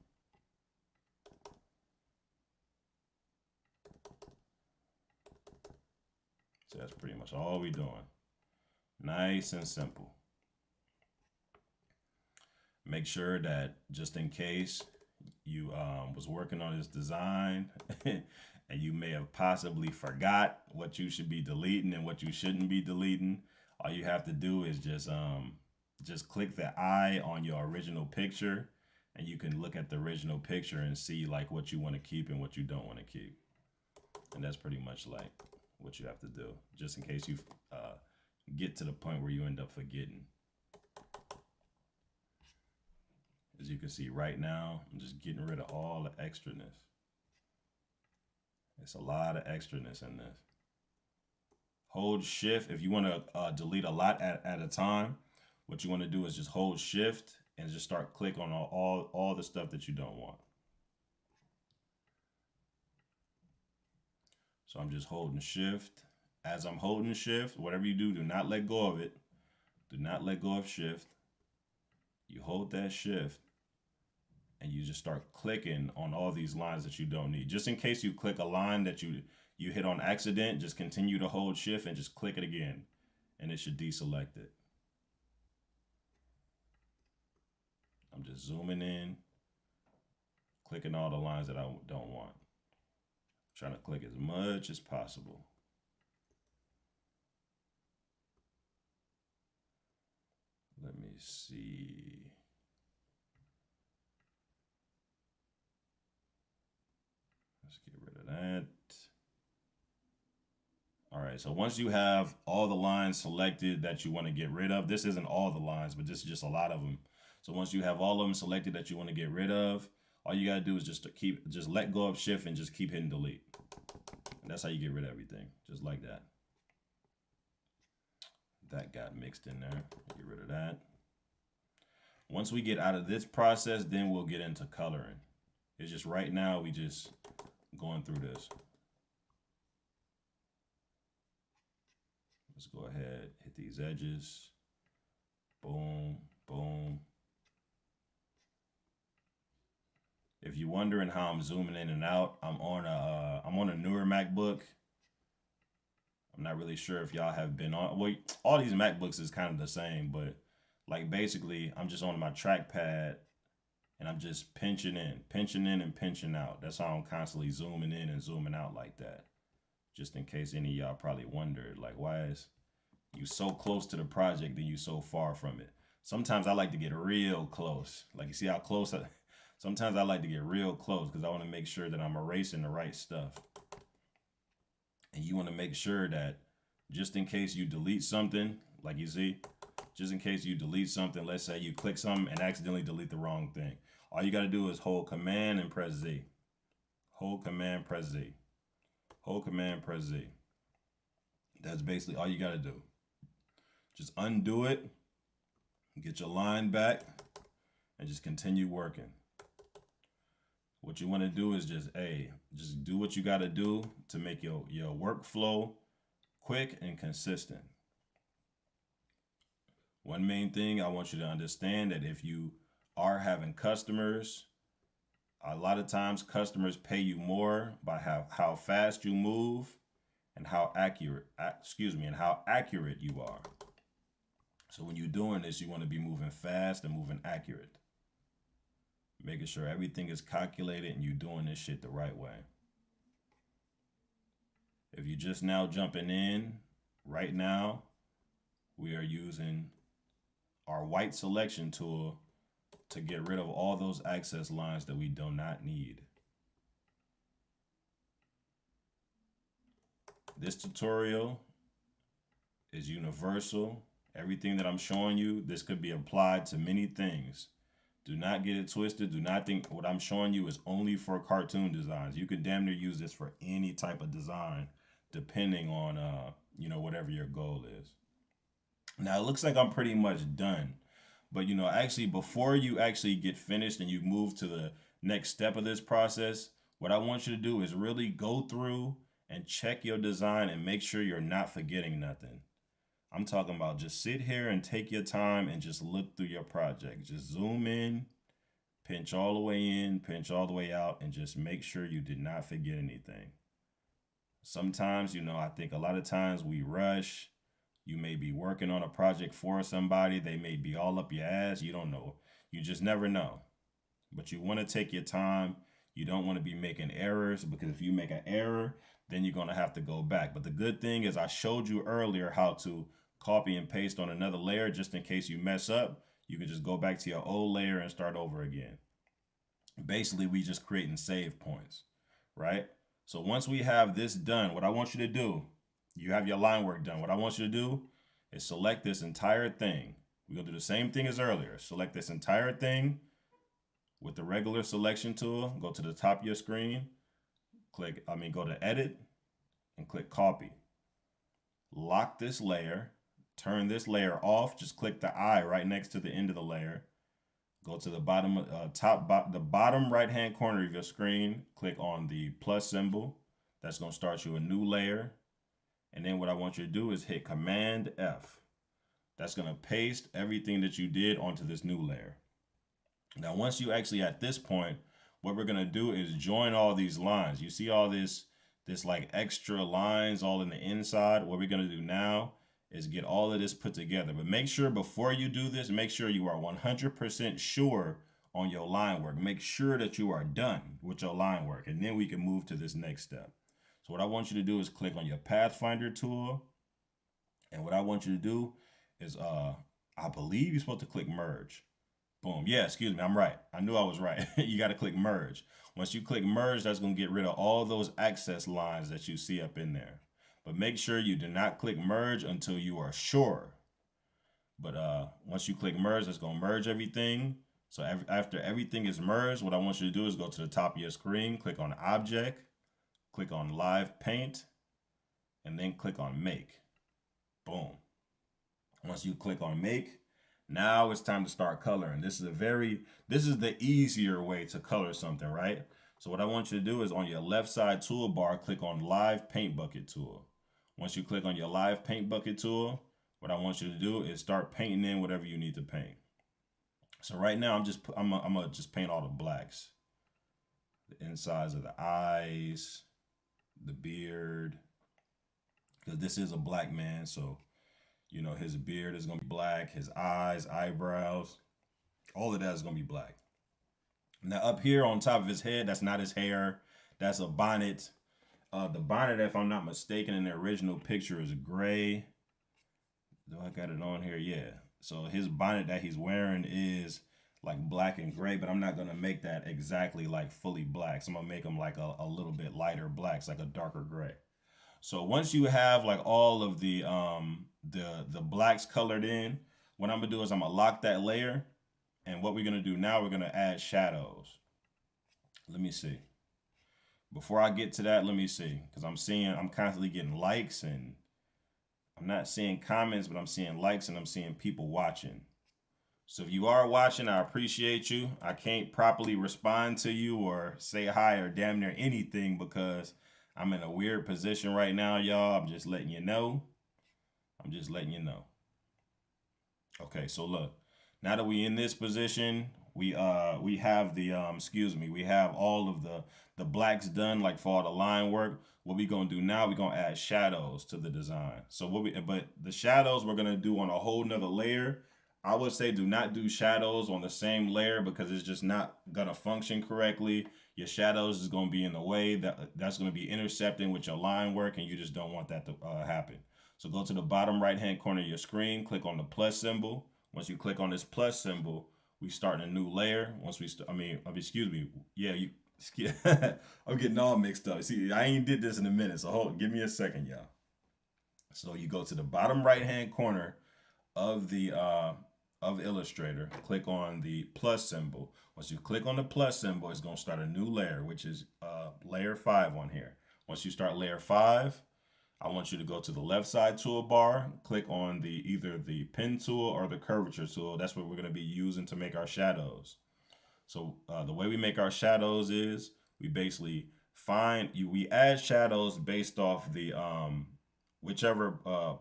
So that's pretty much all we're doing. Nice and simple. Make sure that just in case you was working on this design and you may have possibly forgot what you should be deleting and what you shouldn't be deleting, all you have to do is just click the eye on your original picture and you can look at the original picture and see like what you want to keep and what you don't want to keep. And that's pretty much like what you have to do, just in case you get to the point where you end up forgetting. As you can see right now, I'm just getting rid of all the extraness. It's a lot of extraness in this. Hold shift if you want to delete a lot at a time. What you want to do is just hold shift and just start click on all the stuff that you don't want. So I'm just holding shift. As I'm holding shift, whatever you do not let go of it. Do not let go of shift. You hold that shift and you just start clicking on all these lines that you don't need. Just in case you click a line that you hit on accident, just continue to hold shift and just click it again and it should deselect it. I'm just zooming in, clicking all the lines that I don't want. Trying to click as much as possible. Let me see. Let's get rid of that. All right, so once you have all the lines selected that you want to get rid of, this isn't all the lines, but this is just a lot of them. So once you have all of them selected that you want to get rid of, all you got to do is just let go of shift and just keep hitting delete. And that's how you get rid of everything, just like that. That got mixed in there. Get rid of that. Once we get out of this process, then we'll get into coloring. It's just right now we just going through this. Let's go ahead, hit these edges. Boom, boom. If you're wondering how I'm zooming in and out, I'm on a newer MacBook. I'm not really sure if y'all have been on. Well, all these MacBooks is kind of the same, but like basically, I'm just on my trackpad and I'm just pinching in and pinching out. That's how I'm constantly zooming in and zooming out like that. Just in case any of y'all probably wondered, like, why is you so close to the project and you so far from it? Sometimes I like to get real close. Like, you see how close sometimes I like to get real close because I want to make sure that I'm erasing the right stuff. And you want to make sure that just in case you delete something, like you see, just in case you delete something, let's say you click something and accidentally delete the wrong thing. All you got to do is hold Command and press Z. Hold Command, press Z. Hold Command, press Z. That's basically all you got to do. Just undo it, get your line back, and just continue working. What you want to do is just do what you got to do to make your workflow quick and consistent. One main thing I want you to understand that if you are having customers, a lot of times customers pay you more by how fast you move and how accurate you are. So when you're doing this, you want to be moving fast and moving accurate. Making sure everything is calculated and you're doing this shit the right way. If you're just now jumping in, right now, we are using our white selection tool to get rid of all those access lines that we do not need. This tutorial is universal. Everything that I'm showing you, this could be applied to many things. Do not get it twisted. Do not think what I'm showing you is only for cartoon designs. You can damn near use this for any type of design, depending on whatever your goal is. Now it looks like I'm pretty much done, but actually before you actually get finished and you move to the next step of this process, what I want you to do is really go through and check your design and make sure you're not forgetting nothing. I'm talking about just sit here and take your time and just look through your project. Just zoom in, pinch all the way in, pinch all the way out, and just make sure you did not forget anything. Sometimes, I think a lot of times we rush. You may be working on a project for somebody. They may be all up your ass. You don't know. You just never know. But you want to take your time. You don't want to be making errors, because if you make an error, then you're going to have to go back. But the good thing is I showed you earlier how to copy and paste on another layer. Just in case you mess up, you can just go back to your old layer and start over again. Basically, we just creating save points, right? So once we have this done, what I want you to do, you have your line work done. What I want you to do is select this entire thing. We're going to do the same thing as earlier. Select this entire thing with the regular selection tool. Go to the top of your screen. Go to edit and click copy. Lock this layer. Turn this layer off. Just click the eye right next to the end of the layer. Go to the the bottom right hand corner of your screen. Click on the plus symbol. That's going to start you a new layer. And then what I want you to do is hit Command F. That's going to paste everything that you did onto this new layer. Now, once you actually at this point, what we're going to do is join all these lines. You see all this like extra lines all in the inside. What we're going to do now is get all of this put together. But make sure before you do this, make sure you are 100% sure on your line work. Make sure that you are done with your line work, and then we can move to this next step. So what I want you to do is click on your Pathfinder tool. And what I want you to do is, I believe you're supposed to click merge. Boom. Yeah, excuse me. I'm right. I knew I was right. You got to click merge. Once you click merge, that's going to get rid of all those access lines that you see up in there. But make sure you do not click merge until you are sure. But once you click merge, it's going to merge everything. So after everything is merged, what I want you to do is go to the top of your screen, click on object, click on live paint, and then click on make. Boom. Once you click on make, now it's time to start coloring. This is the easier way to color something, right? So what I want you to do is on your left side toolbar, click on live paint bucket tool. Once you click on your live paint bucket tool, what I want you to do is start painting in whatever you need to paint. So right now I'm gonna just paint all the blacks. The insides of the eyes, the beard, because this is a black man, so you know his beard is gonna be black, his eyes, eyebrows, all of that is gonna be black. Now up here on top of his head, that's not his hair, that's a bonnet. The bonnet, if I'm not mistaken, in the original picture is gray. Do I got it on here? Yeah. So his bonnet that he's wearing is like black and gray, but I'm not gonna make that exactly like fully black. So I'm gonna make him like a little bit lighter blacks, like a darker gray. So once you have like all of the blacks colored in, what I'm gonna do is I'm gonna lock that layer. And what we're gonna do now, we're gonna add shadows. Let me see. Before I get to that, let me see, because I'm constantly getting likes and I'm not seeing comments, but I'm seeing likes and I'm seeing people watching. So if you are watching, I appreciate you. I can't properly respond to you or say hi or damn near anything because I'm in a weird position right now, y'all. I'm just letting you know. I'm just letting you know. Okay, so look, now that we in this position, we have the we have all of the blacks done, like for all the line work. What we gonna do now, we gonna add shadows to the design. So but the shadows we're gonna do on a whole nother layer. I would say do not do shadows on the same layer because it's just not gonna function correctly. Your shadows is gonna be in the way, that's gonna be intercepting with your line work, and you just don't want that to happen. So go to the bottom right hand corner of your screen, click on the plus symbol. Once you click on this plus symbol, we start a new layer. Once we, excuse me, yeah, you. I'm getting all mixed up. See, I ain't did this in a minute, so give me a second, y'all. So you go to the bottom right hand corner of the of Illustrator, click on the plus symbol. Once you click on the plus symbol, it's gonna start a new layer, which is layer 5 on here. Once you start layer 5, I want you to go to the left side toolbar, click on either the pen tool or the curvature tool. That's what we're going to be using to make our shadows. So the way we make our shadows is we basically we add shadows based off the whichever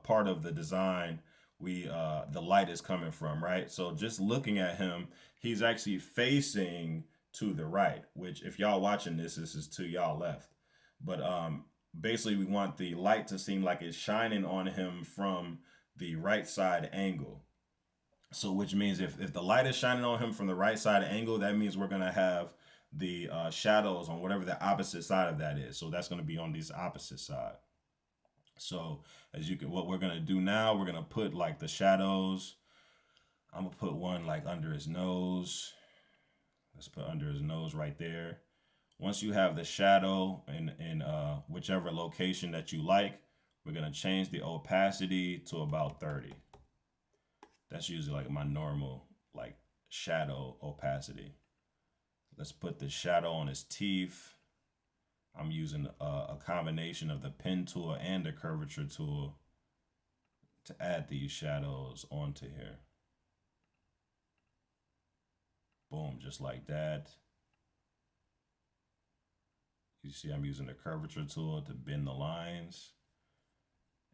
part of the design the light is coming from, right? So just looking at him, he's actually facing to the right, which if y'all watching this is to y'all left. But basically we want the light to seem like it's shining on him from the right side angle. So which means if the light is shining on him from the right side angle, that means we're going to have the shadows on whatever the opposite side of that is. So that's going to be on this opposite side. So what we're going to do now, we're going to put like the shadows. I'm going to put one like under his nose. Let's put under his nose right there. Once you have the shadow in whichever location that you like, we're going to change the opacity to about 30. That's usually like my normal like shadow opacity. Let's put the shadow on his teeth. I'm using a combination of the pen tool and the curvature tool to add these shadows onto here. Boom, just like that. You see I'm using the curvature tool to bend the lines.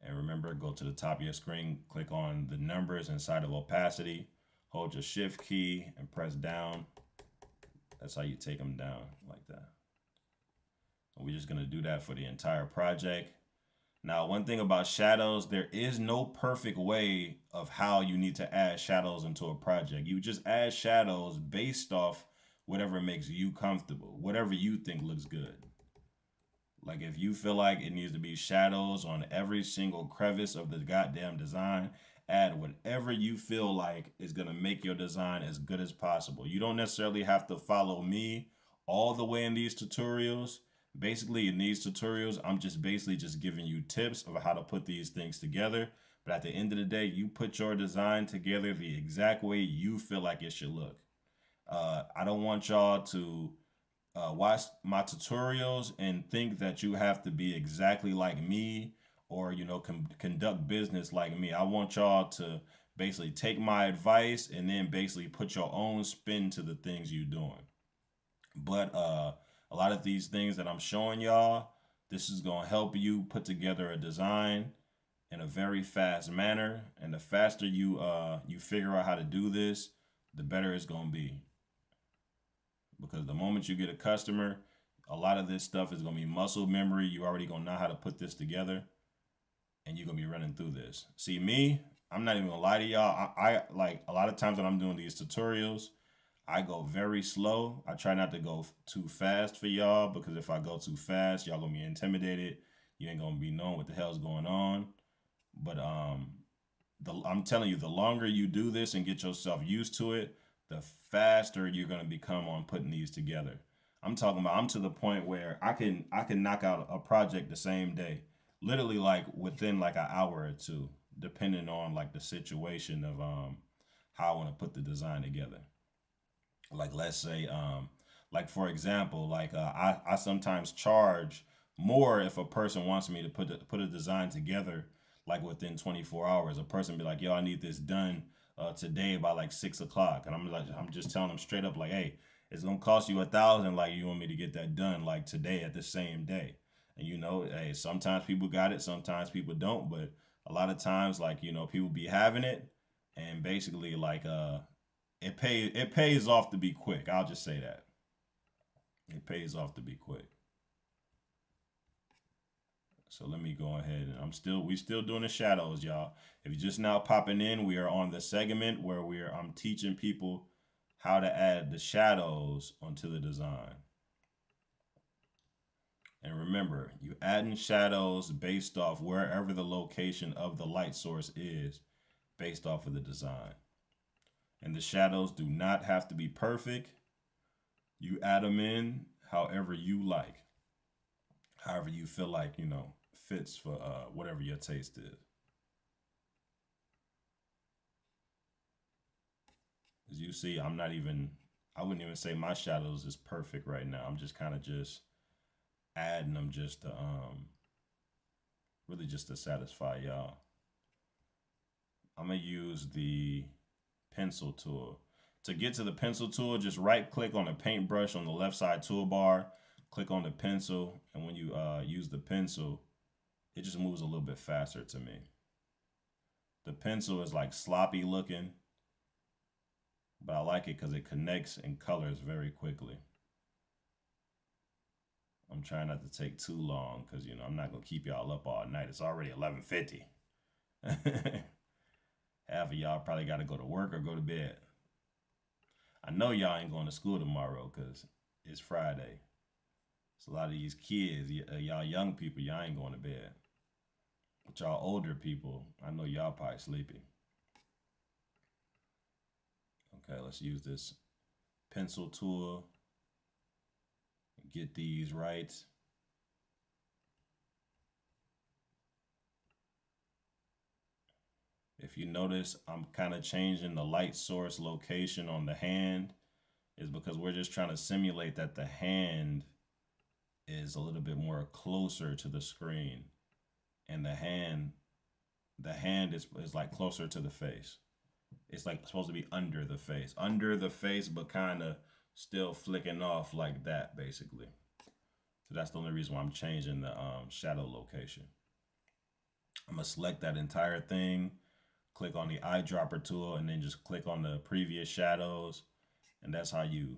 And remember, go to the top of your screen, click on the numbers inside of opacity, hold your shift key and press down. That's how you take them down like that. And we're just gonna do that for the entire project. Now, one thing about shadows, there is no perfect way of how you need to add shadows into a project. You just add shadows based off whatever makes you comfortable, whatever you think looks good. Like if you feel like it needs to be shadows on every single crevice of the goddamn design, Add whatever you feel like is going to make your design as good as possible. You don't necessarily have to follow me all the way in these tutorials. Basically, in these tutorials, I'm just basically just giving you tips of how to put these things together. But at the end of the day, you put your design together the exact way you feel like it should look. I don't want y'all to watch my tutorials and think that you have to be exactly like me or conduct business like me. I want y'all to basically take my advice and then basically put your own spin to the things you're doing. But a lot of these things that I'm showing y'all, this is going to help you put together a design in a very fast manner. And the faster you figure out how to do this, the better it's going to be. Because the moment you get a customer, a lot of this stuff is going to be muscle memory. You already going to know how to put this together, and you're going to be running through this. See, me, I'm not even going to lie to y'all. I like a lot of times when I'm doing these tutorials, I go very slow. I try not to go too fast for y'all, because if I go too fast, y'all going to be intimidated. You ain't going to be knowing what the hell's going on. But I'm telling you, the longer you do this and get yourself used to it, the faster you're gonna become on putting these together. I'm talking about I'm to the point where I can knock out a project the same day, literally like within like an hour or two, depending on like the situation of how I want to put the design together. Like let's say like for example, like I sometimes charge more if a person wants me to put a design together like within 24 hours. A person be like, yo, I need this done today by like 6 o'clock, and I'm just telling them straight up like, hey, it's gonna cost you 1,000. Like you want me to get that done like today at the same day. And hey, sometimes people got it, sometimes people don't, but a lot of times like people be having it, and basically like it pays off to be quick. I'll just say that it pays off to be quick. So let me go ahead, and we still doing the shadows, y'all. If you're just now popping in, we are on the segment where I'm teaching people how to add the shadows onto the design. And remember, you adding shadows based off wherever the location of the light source is, based off of the design. And the shadows do not have to be perfect. You add them in however you like, however you feel like, fits for whatever your taste is. As you see, I wouldn't even say my shadows is perfect right now. I'm just kind of just adding them just to, really just to satisfy y'all. I'm going to use the pencil tool. To get to the pencil tool, just right click on the paintbrush on the left side toolbar, click on the pencil, and when you use the pencil, it just moves a little bit faster to me. The pencil is like sloppy looking, but I like it because it connects and colors very quickly. I'm trying not to take too long because I'm not gonna keep y'all up all night. It's already 11:50. Half of y'all probably got to go to work or go to bed. I know y'all ain't going to school tomorrow because it's Friday. So a lot of these kids, y'all young people, y'all ain't going to bed. But y'all older people, I know y'all probably sleepy. Okay, let's use this pencil tool. Get these right. If you notice, I'm kind of changing the light source location on the hand, is because we're just trying to simulate that the hand is a little bit more closer to the screen, and the hand is like closer to the face. It's like supposed to be under the face, but kind of still flicking off like that, basically. So that's the only reason why I'm changing the shadow location. I'm gonna select that entire thing, click on the eyedropper tool, and then just click on the previous shadows, and that's how you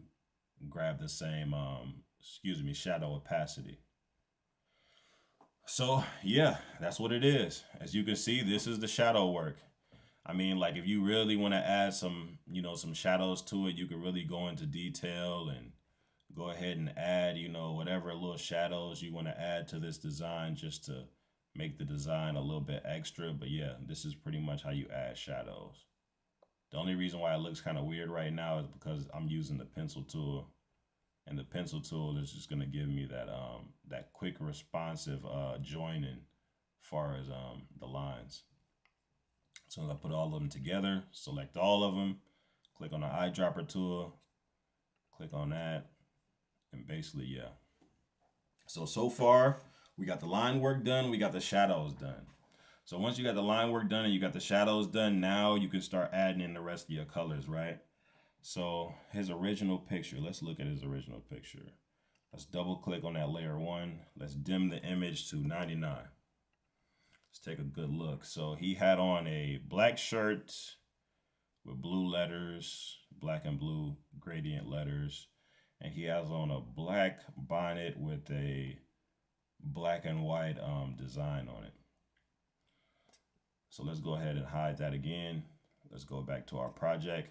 grab the same shadow opacity. So yeah, that's what it is. As you can see, this is the shadow work. I mean, like if you really want to add some shadows to it, you could really go into detail and go ahead and add, whatever little shadows you want to add to this design, just to make the design a little bit extra. But yeah, this is pretty much how you add shadows. The only reason why it looks kind of weird right now is because I'm using the pencil tool, and the pencil tool is just gonna give me that quick responsive joining far as the lines. So I put all of them together, select all of them, click on the eyedropper tool, click on that, and basically, yeah. So far, we got the line work done, we got the shadows done. So once you got the line work done and you got the shadows done, now you can start adding in the rest of your colors, right? So his original picture, let's look at his original picture. Let's double click on that layer one. Let's dim the image to 99. Let's take a good look. So he had on a black shirt with blue letters, black and blue gradient letters. And he has on a black bonnet with a black and white design on it. So let's go ahead and hide that again. Let's go back to our project.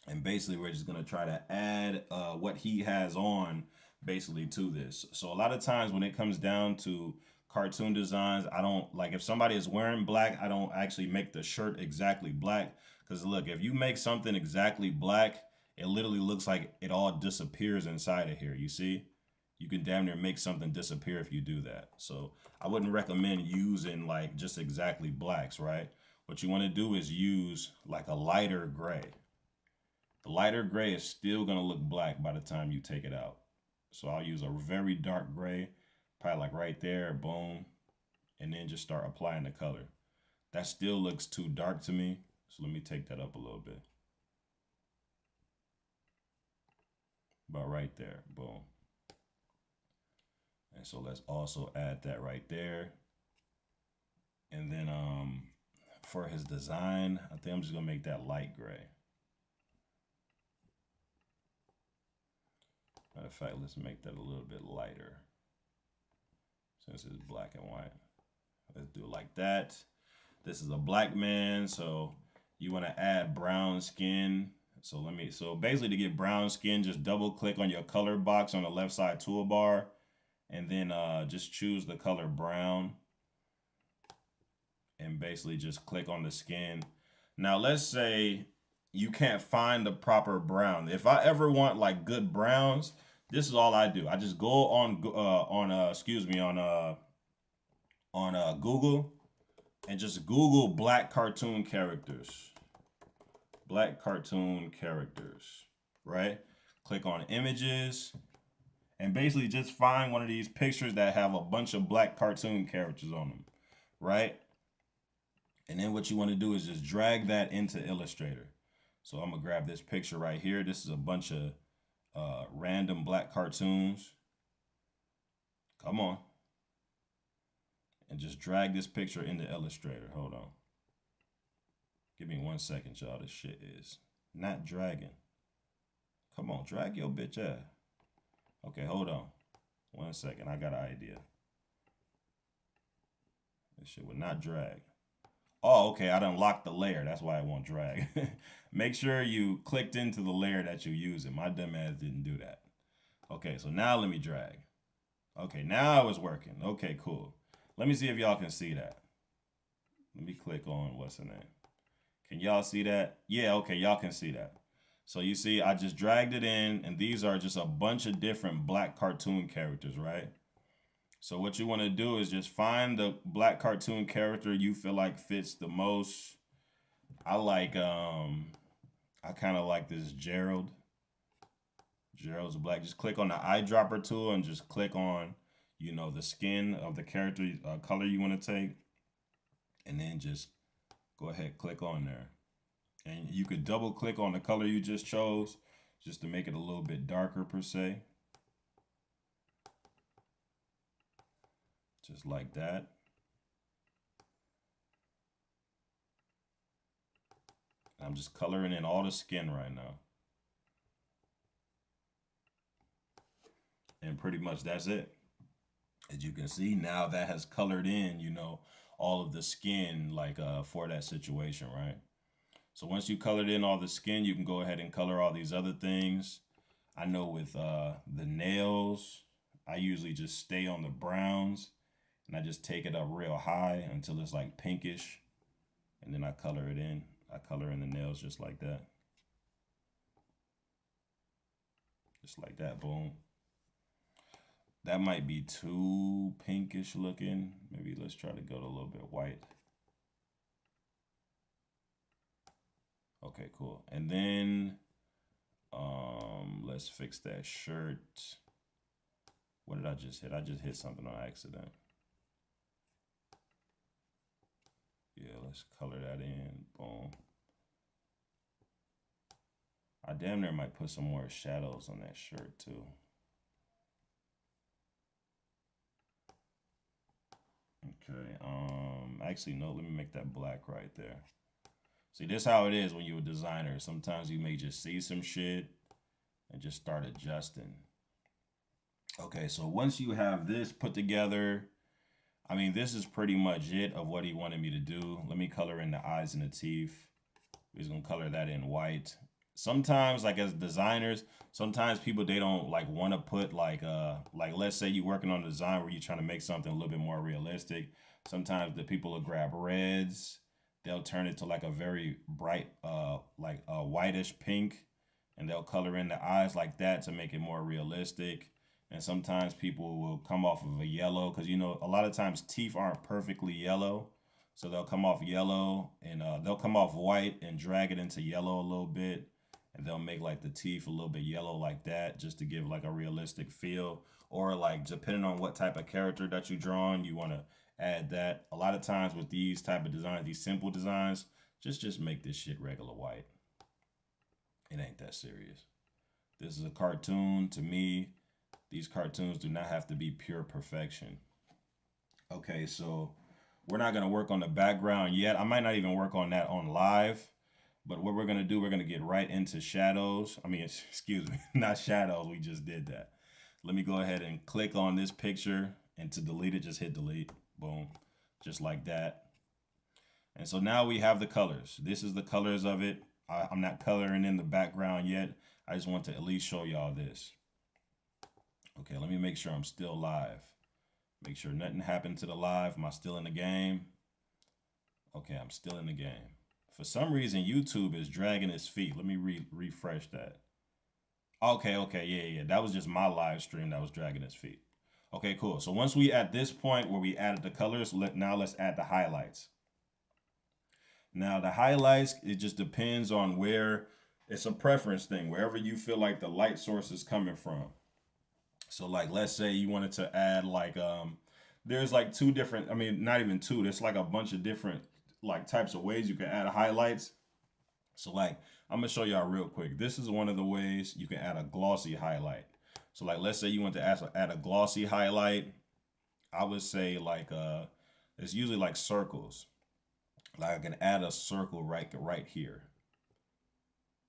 And basically, we're just going to try to add what he has on basically to this. So a lot of times when it comes down to cartoon designs, I don't like if somebody is wearing black, I don't actually make the shirt exactly black. Because look, if you make something exactly black, it literally looks like it all disappears inside of here. You see? You can damn near make something disappear if you do that. So I wouldn't recommend using like just exactly blacks, right? What you want to do is use like a lighter gray. The lighter gray is still going to look black by the time you take it out. So I'll use a very dark gray, probably like right there, boom, and then just start applying the color. That still looks too dark to me, so let me take that up a little bit. About right there, boom. And so let's also add that right there. And then for his design, I think I'm just gonna make that light gray. Matter of fact, let's make that a little bit lighter since it's black and white. Let's do it like that. This is a black man, so you want to add brown skin. So basically to get brown skin, just double click on your color box on the left side toolbar, and then just choose the color brown, and basically just click on the skin. Now let's say you can't find the proper brown. If I ever want like good browns, this is all I do. I just go on Google and just Google black cartoon characters. Black cartoon characters, right? Click on images and basically just find one of these pictures that have a bunch of black cartoon characters on them, right? And then what you want to do is just drag that into Illustrator. So I'm gonna grab this picture right here. This is a bunch of random black cartoons. Come on. And just drag this picture into Illustrator. Hold on. Give me 1 second, y'all. This shit is not dragging. Come on, drag your bitch ass. Okay, hold on. 1 second. I got an idea. This shit would not drag. Oh, okay. I done locked the layer. That's why it won't drag. Make sure you clicked into the layer that you're using. My dumb ass didn't do that. Okay, so now let me drag. Okay, now it's working. Okay, cool. Let me see if y'all can see that. Let me click on what's in there. Can y'all see that? Yeah, okay, y'all can see that. So you see, I just dragged it in, and these are just a bunch of different black cartoon characters, right? So what you want to do is just find the black cartoon character you feel like fits the most. I kind of like this Gerald. Gerald's black. Just click on the eyedropper tool and just click on, the skin of the character color you want to take. And then just go ahead, click on there. And you could double click on the color you just chose just to make it a little bit darker per se. Just like that. I'm just coloring in all the skin right now. And pretty much that's it. As you can see, now that has colored in, all of the skin like for that situation, right? So once you colored in all the skin, you can go ahead and color all these other things. I know with the nails, I usually just stay on the browns And I just take it up real high until it's like pinkish. And then I color it in. I color in the nails just like that. Just like that, boom. That might be too pinkish looking. Maybe let's try to go to a little bit white. Okay, cool. And then let's fix that shirt. What did I just hit? I just hit something on accident. Yeah, let's color that in. Boom. I damn near might put some more shadows on that shirt too. Okay. Actually no, let me make that black right there. See, this how it is when you're a designer. Sometimes you may just see some shit and just start adjusting. Okay, so once you have this put together, I mean, this is pretty much it of what he wanted me to do. Let me color in the eyes and the teeth. He's gonna color that in white. Sometimes, like as designers, sometimes people they don't like want to put like let's say you're working on a design where you're trying to make something a little bit more realistic. Sometimes the people will grab reds, they'll turn it to like a very bright like a whitish pink, and they'll color in the eyes like that to make it more realistic. And sometimes people will come off of a yellow because you know a lot of times teeth aren't perfectly yellow, so they'll come off yellow and they'll come off white and drag it into yellow a little bit, and they'll make like the teeth a little bit yellow like that just to give like a realistic feel. Or like depending on what type of character that you're drawing, you want to add that. A lot of times with these type of designs, these simple designs, just make this shit regular white. It ain't that serious. This is a cartoon. To me, these cartoons do not have to be pure perfection. Okay, so we're not gonna work on the background yet. I might not even work on that on live. But what we're gonna do, we're gonna get right into shadows. I mean, excuse me, not shadows. We just did that. Let me go ahead and click on this picture, and to delete it, just hit delete. Boom, just like that. And so now we have the colors. This is the colors of it. I'm not coloring in the background yet. I just want to at least show y'all this. Okay, let me make sure I'm still live. Make sure nothing happened to the live. Am I still in the game? Okay, I'm still in the game. For some reason, YouTube is dragging its feet. Let me refresh that. Okay, okay, yeah, yeah. That was just my live stream that was dragging its feet. Okay, cool. So once we at this point where we added the colors, now let's add the highlights. Now the highlights, it just depends on where, it's a preference thing, wherever you feel like the light source is coming from. So like let's say you wanted to add like there's like two different, I mean not even two, there's like a bunch of different like types of ways you can add highlights. So like I'm gonna show y'all real quick. This is one of the ways you can add a glossy highlight. So like let's say you want to add a glossy highlight. I would say like it's usually like circles. Like I can add a circle right here.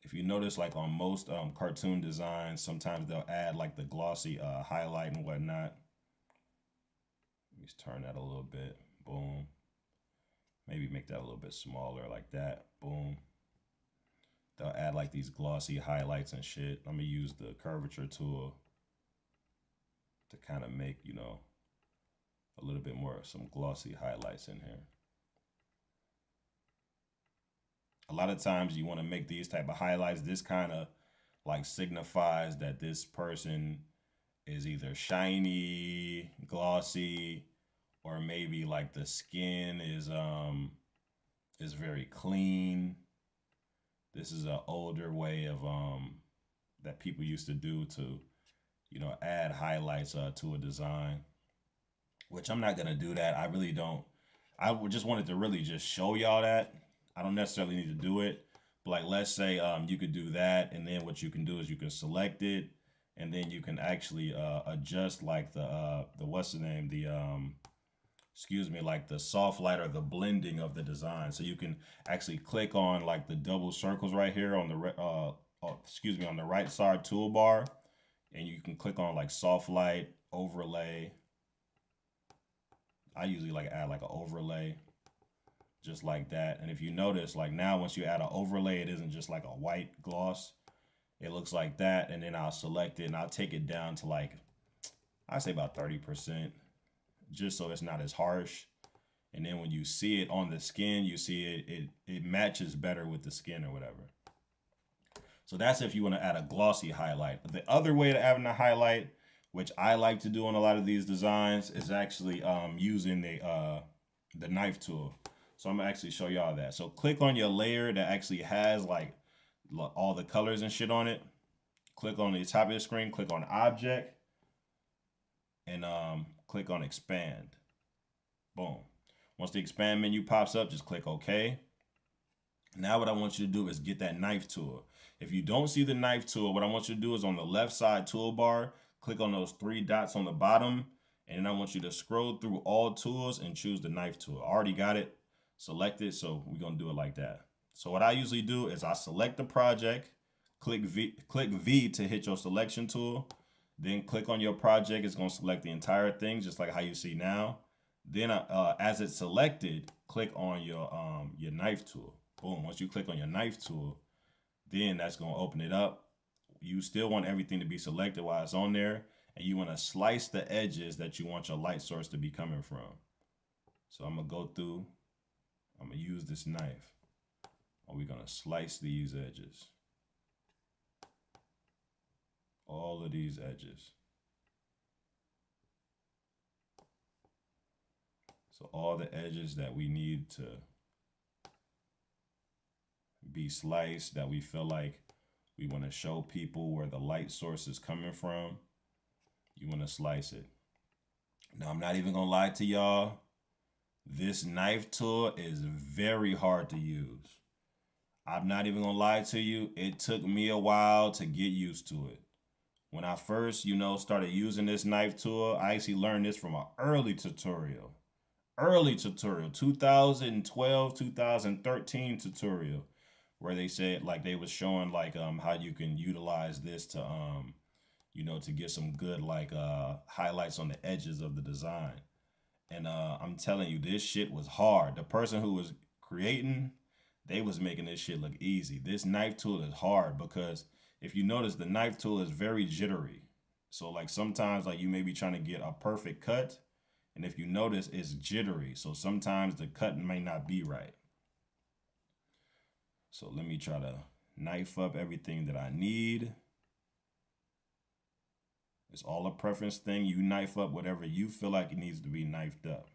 If you notice, like on most cartoon designs, sometimes they'll add like the glossy highlight and whatnot. Let me just turn that a little bit. Boom. Maybe make that a little bit smaller like that. Boom. They'll add like these glossy highlights and shit. Let me use the curvature tool to kind of make, you know, a little bit more some glossy highlights in here. A lot of times you want to make these type of highlights. This kind of like signifies that this person is either shiny, glossy, or maybe like the skin is very clean. This is an older way of that people used to do to, you know, add highlights to a design, which I'm not gonna do that. I really don't. Just wanted to really just show y'all that. I don't necessarily need to do it, but like let's say you could do that, and then what you can do is you can select it, and then you can actually adjust like the what's the name, the excuse me, like the soft light or the blending of the design. So you can actually click on like the double circles right here on the excuse me, on the right side toolbar, and you can click on like soft light overlay. I usually like add like an overlay just like that. And if you notice, like now once you add an overlay, it isn't just like a white gloss. It looks like that. And then I'll select it and I'll take it down to like, I say about 30%. just so it's not as harsh. And then when you see it on the skin, you see it matches better with the skin or whatever. So that's if you want to add a glossy highlight. The other way to add a highlight, which I like to do on a lot of these designs, is actually using the knife tool. So I'm gonna actually show y'all that. So click on your layer that actually has like all the colors and shit on it. Click on the top of the screen, click on object, and click on expand. Boom. Once the expand menu pops up, just click OK. Now what I want you to do is get that knife tool. If you don't see the knife tool, what I want you to do is on the left side toolbar, click on those three dots on the bottom, and then I want you to scroll through all tools and choose the knife tool. I already got it selected, so we're gonna do it like that. So what I usually do is I select the project, click V to hit your selection tool, then click on your project. It's gonna select the entire thing, just like how you see now. Then as it's selected, click on your knife tool. Boom. Once you click on your knife tool, then that's going to open it up. You still want everything to be selected while it's on there, and you want to slice the edges that you want your light source to be coming from. So I'm going to go through, I'm going to use this knife, and we're going to slice these edges. All of these edges. So all the edges that we need to be sliced, that we feel like we want to show people where the light source is coming from, you want to slice it. Now, I'm not even going to lie to y'all. This knife tool is very hard to use. I'm not even going to lie to you. It took me a while to get used to it. When I first, started using this knife tool, I actually learned this from an early tutorial. 2012, 2013 tutorial, where they said, like, they was showing like how you can utilize this to to get some good like highlights on the edges of the design. And I'm telling you, this shit was hard. The person who was creating, they was making this shit look easy. This knife tool is hard because if you notice, the knife tool is very jittery. So like sometimes like you may be trying to get a perfect cut, and if you notice, it's jittery. So sometimes the cut may not be right. So let me try to knife up everything that I need. It's all a preference thing. You knife up whatever you feel like it needs to be knifed up.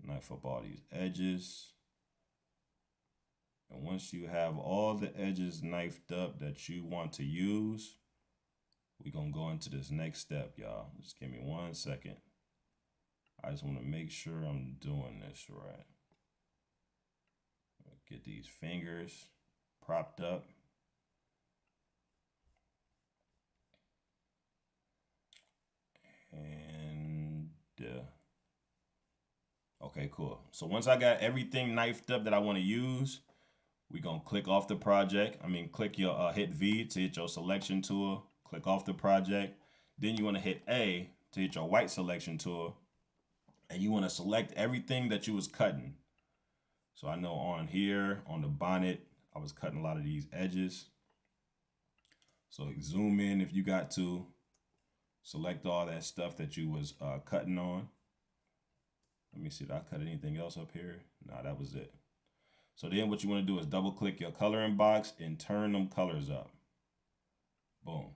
Knife up all these edges. And once you have all the edges knifed up that you want to use, we're going to go into this next step, y'all. Just give me 1 second. I just want to make sure I'm doing this right. Get these fingers propped up. And okay, cool. So once I got everything knifed up that I want to use, we're going to click off the project. Click your hit V to hit your selection tool. Click off the project. Then you want to hit A to hit your white selection tool. And you want to select everything that you was cutting. So I know on here, on the bonnet, I was cutting a lot of these edges. So zoom in if you got to. Select all that stuff that you was cutting on. Let me see, did I cut anything else up here? No, that was it. So then what you want to do is double click your coloring box and turn them colors up. Boom,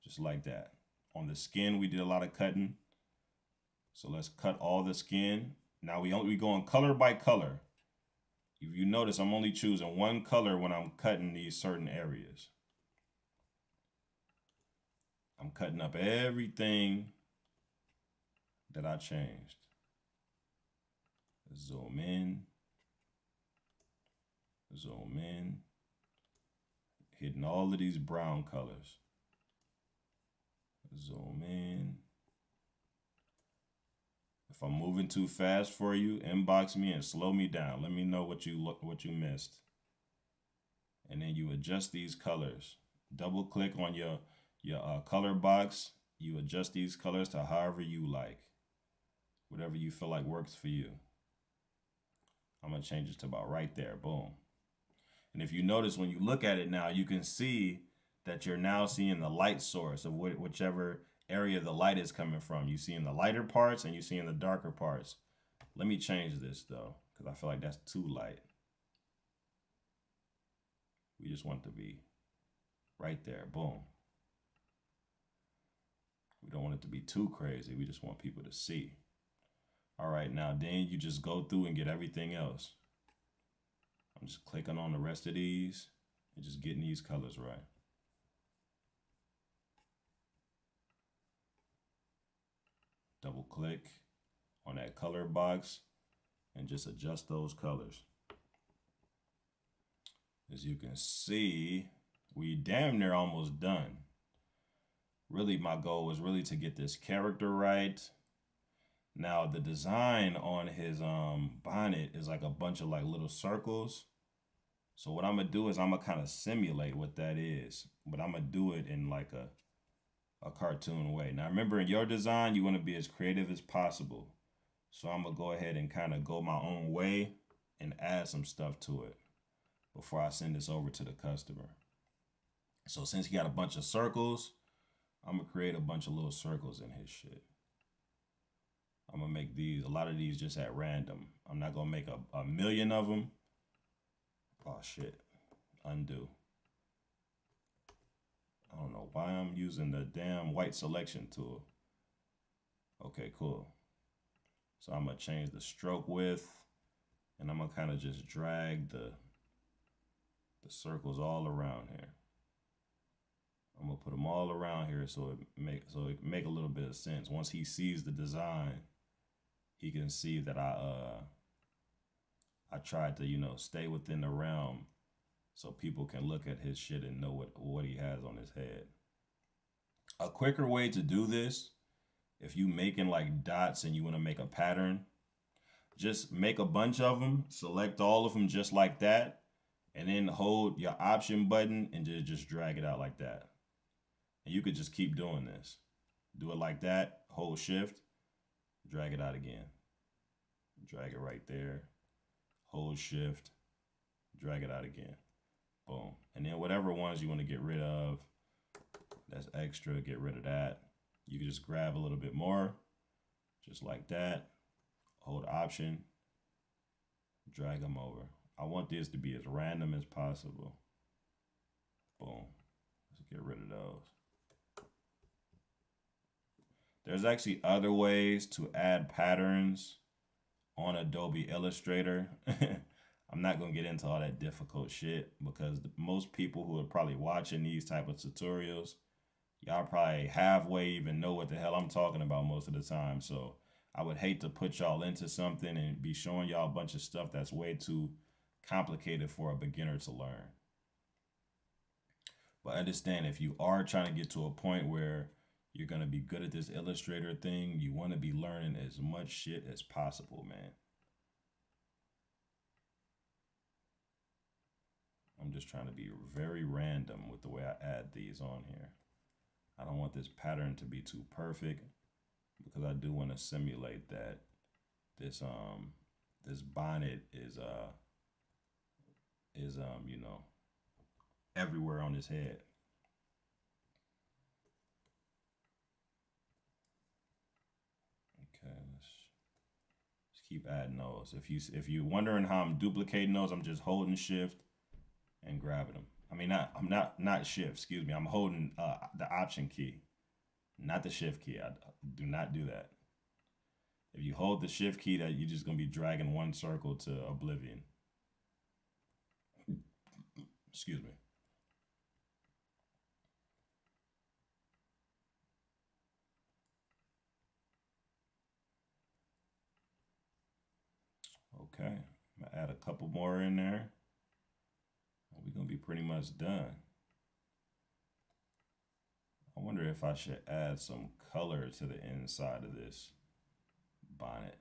just like that. On the skin, we did a lot of cutting. So let's cut all the skin. Now we going color by color. If you notice, I'm only choosing one color when I'm cutting these certain areas. I'm cutting up everything that I changed. Zoom in. Zoom in. Hitting all of these brown colors. Zoom in. If I'm moving too fast for you, inbox me and slow me down. Let me know what you missed. And then you adjust these colors. Double click on your color box. You adjust these colors to however you like. Whatever you feel like works for you. I'm going to change it to about right there. Boom. And if you notice, when you look at it now, you can see that you're now seeing the light source of whichever area the light is coming from. You see in the lighter parts and you see in the darker parts. Let me change this though, because I feel like that's too light. We just want it to be right there. Boom. We don't want it to be too crazy. We just want people to see. All right, now then you just go through and get everything else. I'm just clicking on the rest of these and just getting these colors right. Double click on that color box and just adjust those colors. As you can see, we damn near almost done. Really, my goal was really to get this character right. Now, the design on his bonnet is like a bunch of like little circles. So what I'm gonna do is I'm gonna kind of simulate what that is, but I'm gonna do it in like a cartoon way. Now, remember, in your design, you want to be as creative as possible. So I'm gonna go ahead and kind of go my own way and add some stuff to it before I send this over to the customer. So since he got a bunch of circles, I'm gonna create a bunch of little circles in his shit. I'm gonna make a lot of these just at random. I'm not gonna make a million of them. Oh shit, undo. I don't know why I'm using the damn white selection tool. Okay, cool. So I'm gonna change the stroke width and I'm gonna kind of just drag the circles all around here. I'm gonna put them all around here so it make a little bit of sense. Once he sees the design, he can see that I tried to stay within the realm so people can look at his shit and know what he has on his head. A quicker way to do this, if you making like dots and you want to make a pattern, just make a bunch of them, select all of them just like that, and then hold your option button and just drag it out like that. And you could just keep doing this. Do it like that, hold shift, drag it out again. Drag it right there, hold shift, drag it out again. Boom. And then whatever ones you want to get rid of, that's extra, get rid of that. You can just grab a little bit more, just like that. Hold option, drag them over. I want this to be as random as possible. Boom. Let's get rid of those. There's actually other ways to add patterns on Adobe Illustrator. I'm not going to get into all that difficult shit because most people who are probably watching these type of tutorials, y'all probably halfway even know what the hell I'm talking about most of the time. So I would hate to put y'all into something and be showing y'all a bunch of stuff that's way too complicated for a beginner to learn. But understand, if you are trying to get to a point where you're going to be good at this Illustrator thing, you want to be learning as much shit as possible, man. I'm just trying to be very random with the way I add these on here. I don't want this pattern to be too perfect because I do want to simulate that this bonnet is everywhere on his head. Okay, let's keep adding those. If you're wondering how I'm duplicating those, I'm just holding shift and grabbing them. I mean, I'm not shift, excuse me. I'm holding the option key, not the shift key. I do not do that. If you hold the shift key, that you're just gonna be dragging one circle to oblivion. Excuse me. Okay, I'm gonna add a couple more in there. We're gonna be pretty much done. I wonder if I should add some color to the inside of this bonnet.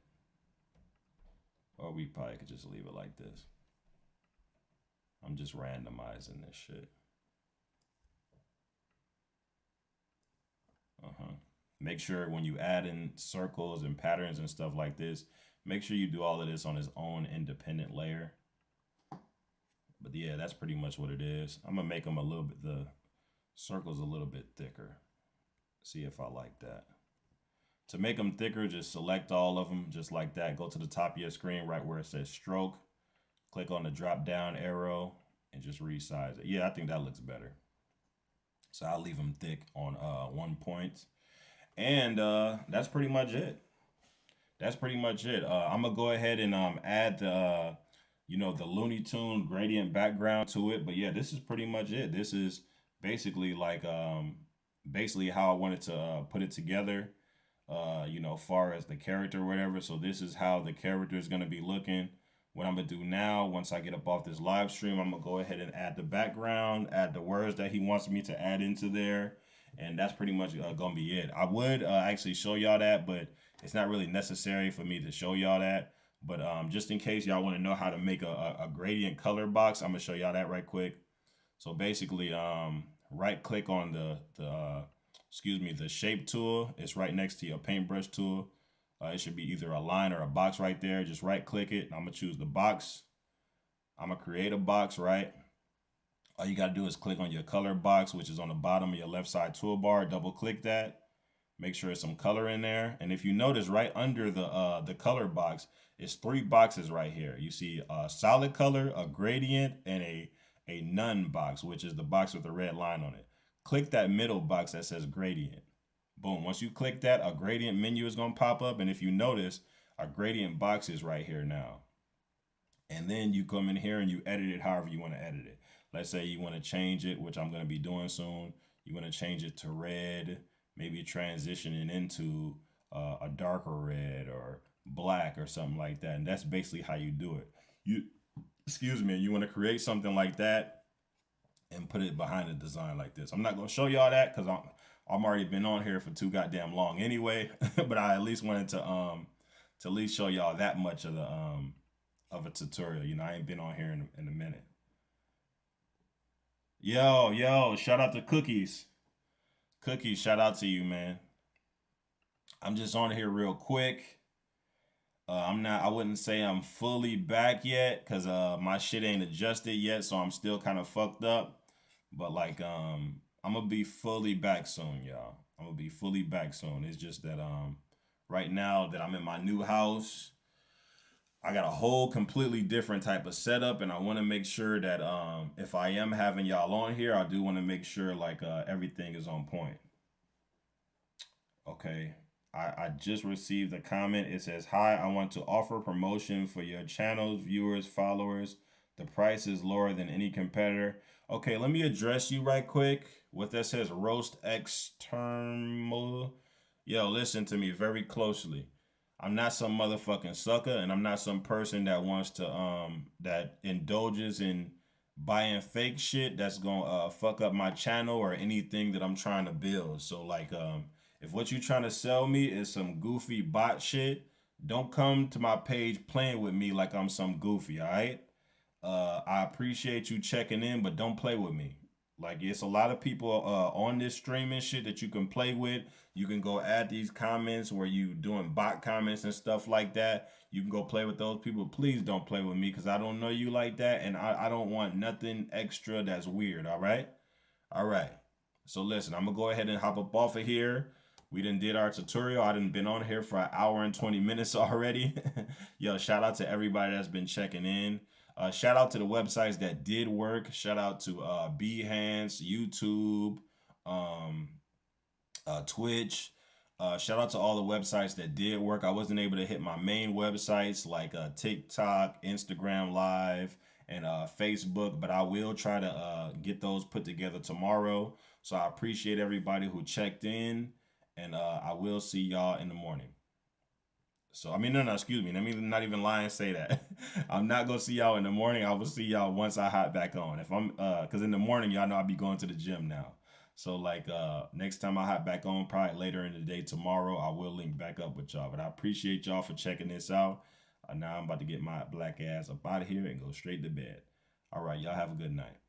Or we probably could just leave it like this. I'm just randomizing this shit. Make sure when you add in circles and patterns and stuff like this, make sure you do all of this on its own independent layer. But yeah, that's pretty much what it is. I'm gonna make them the circles a little bit thicker. See if I like that. To make them thicker, just select all of them just like that. Go to the top of your screen right where it says stroke. Click on the drop down arrow and just resize it. Yeah, I think that looks better. So I'll leave them thick on 1 point. And that's pretty much it. That's pretty much it. I'm gonna go ahead and add the the Looney Tune gradient background to it. But yeah, this is pretty much it. This is basically like basically how I wanted to put it together. Far as the character or whatever. So this is how the character is gonna be looking. What I'm gonna do now, once I get up off this live stream, I'm gonna go ahead and add the background, add the words that he wants me to add into there, and that's pretty much gonna be it. I would actually show y'all that, but it's not really necessary for me to show y'all that. But just in case y'all want to know how to make a gradient color box, I'm gonna show y'all that right quick. So basically, right click on the shape tool. It's right next to your paintbrush tool. It should be either a line or a box right there. Just right click it. I'm gonna choose the box. I'm gonna create a box, right? All you gotta do is click on your color box, which is on the bottom of your left side toolbar. Double click that. Make sure there's some color in there. And if you notice, right under the color box, it's 3 boxes right here. You see a solid color, a gradient, and a none box, which is the box with the red line on it. Click that middle box that says gradient. Boom. Once you click that, a gradient menu is going to pop up. And if you notice, a gradient box is right here now. And then you come in here and you edit it however you want to edit it. Let's say you want to change it, which I'm going to be doing soon. You want to change it to red, maybe transitioning into a darker red or black or something like that. And that's basically how you do it. You want to create something like that and put it behind a design like this. I'm not going to show y'all that because I'm already been on here for too goddamn long anyway. But I at least wanted to at least show y'all that much of a tutorial. I ain't been on here in a minute. Yo, shout out to Cookies. Cookies, shout out to you, man. I'm just on here real quick. I wouldn't say I'm fully back yet because my shit ain't adjusted yet, so I'm still kind of fucked up. But like I'm gonna be fully back soon, y'all. I'm gonna be fully back soon. It's just that right now that I'm in my new house, I got a whole completely different type of setup, and I want to make sure that if I am having y'all on here, I do want to make sure like everything is on point. Okay. I just received a comment. It says, "Hi, I want to offer promotion for your channel's viewers, followers. The price is lower than any competitor." Okay, let me address you right quick. What that says, roast external. Yo, listen to me very closely. I'm not some motherfucking sucker, and I'm not some person that wants to that indulges in buying fake shit that's gonna fuck up my channel or anything that I'm trying to build. So like if what you trying to sell me is some goofy bot shit, don't come to my page playing with me like I'm some goofy, all right? I appreciate you checking in, but don't play with me. Like, it's a lot of people on this streaming shit that you can play with. You can go add these comments where you doing bot comments and stuff like that. You can go play with those people. Please don't play with me because I don't know you like that, and I don't want nothing extra that's weird, all right? All right. So listen, I'm going to go ahead and hop up off of here. We done did our tutorial. I done been on here for an hour and 20 minutes already. Yo, shout out to everybody that's been checking in. Shout out to the websites that did work. Shout out to Behance, YouTube, Twitch. Shout out to all the websites that did work. I wasn't able to hit my main websites like TikTok, Instagram Live, and Facebook, but I will try to get those put together tomorrow. So I appreciate everybody who checked in. And I will see y'all in the morning. So, I mean, no, excuse me. Let me not even lie and say that. I'm not going to see y'all in the morning. I will see y'all once I hop back on. If I'm, because in the morning, y'all know I'll be going to the gym now. So, like, next time I hop back on, probably later in the day tomorrow, I will link back up with y'all. But I appreciate y'all for checking this out. Now I'm about to get my black ass up out of here and go straight to bed. All right, y'all have a good night.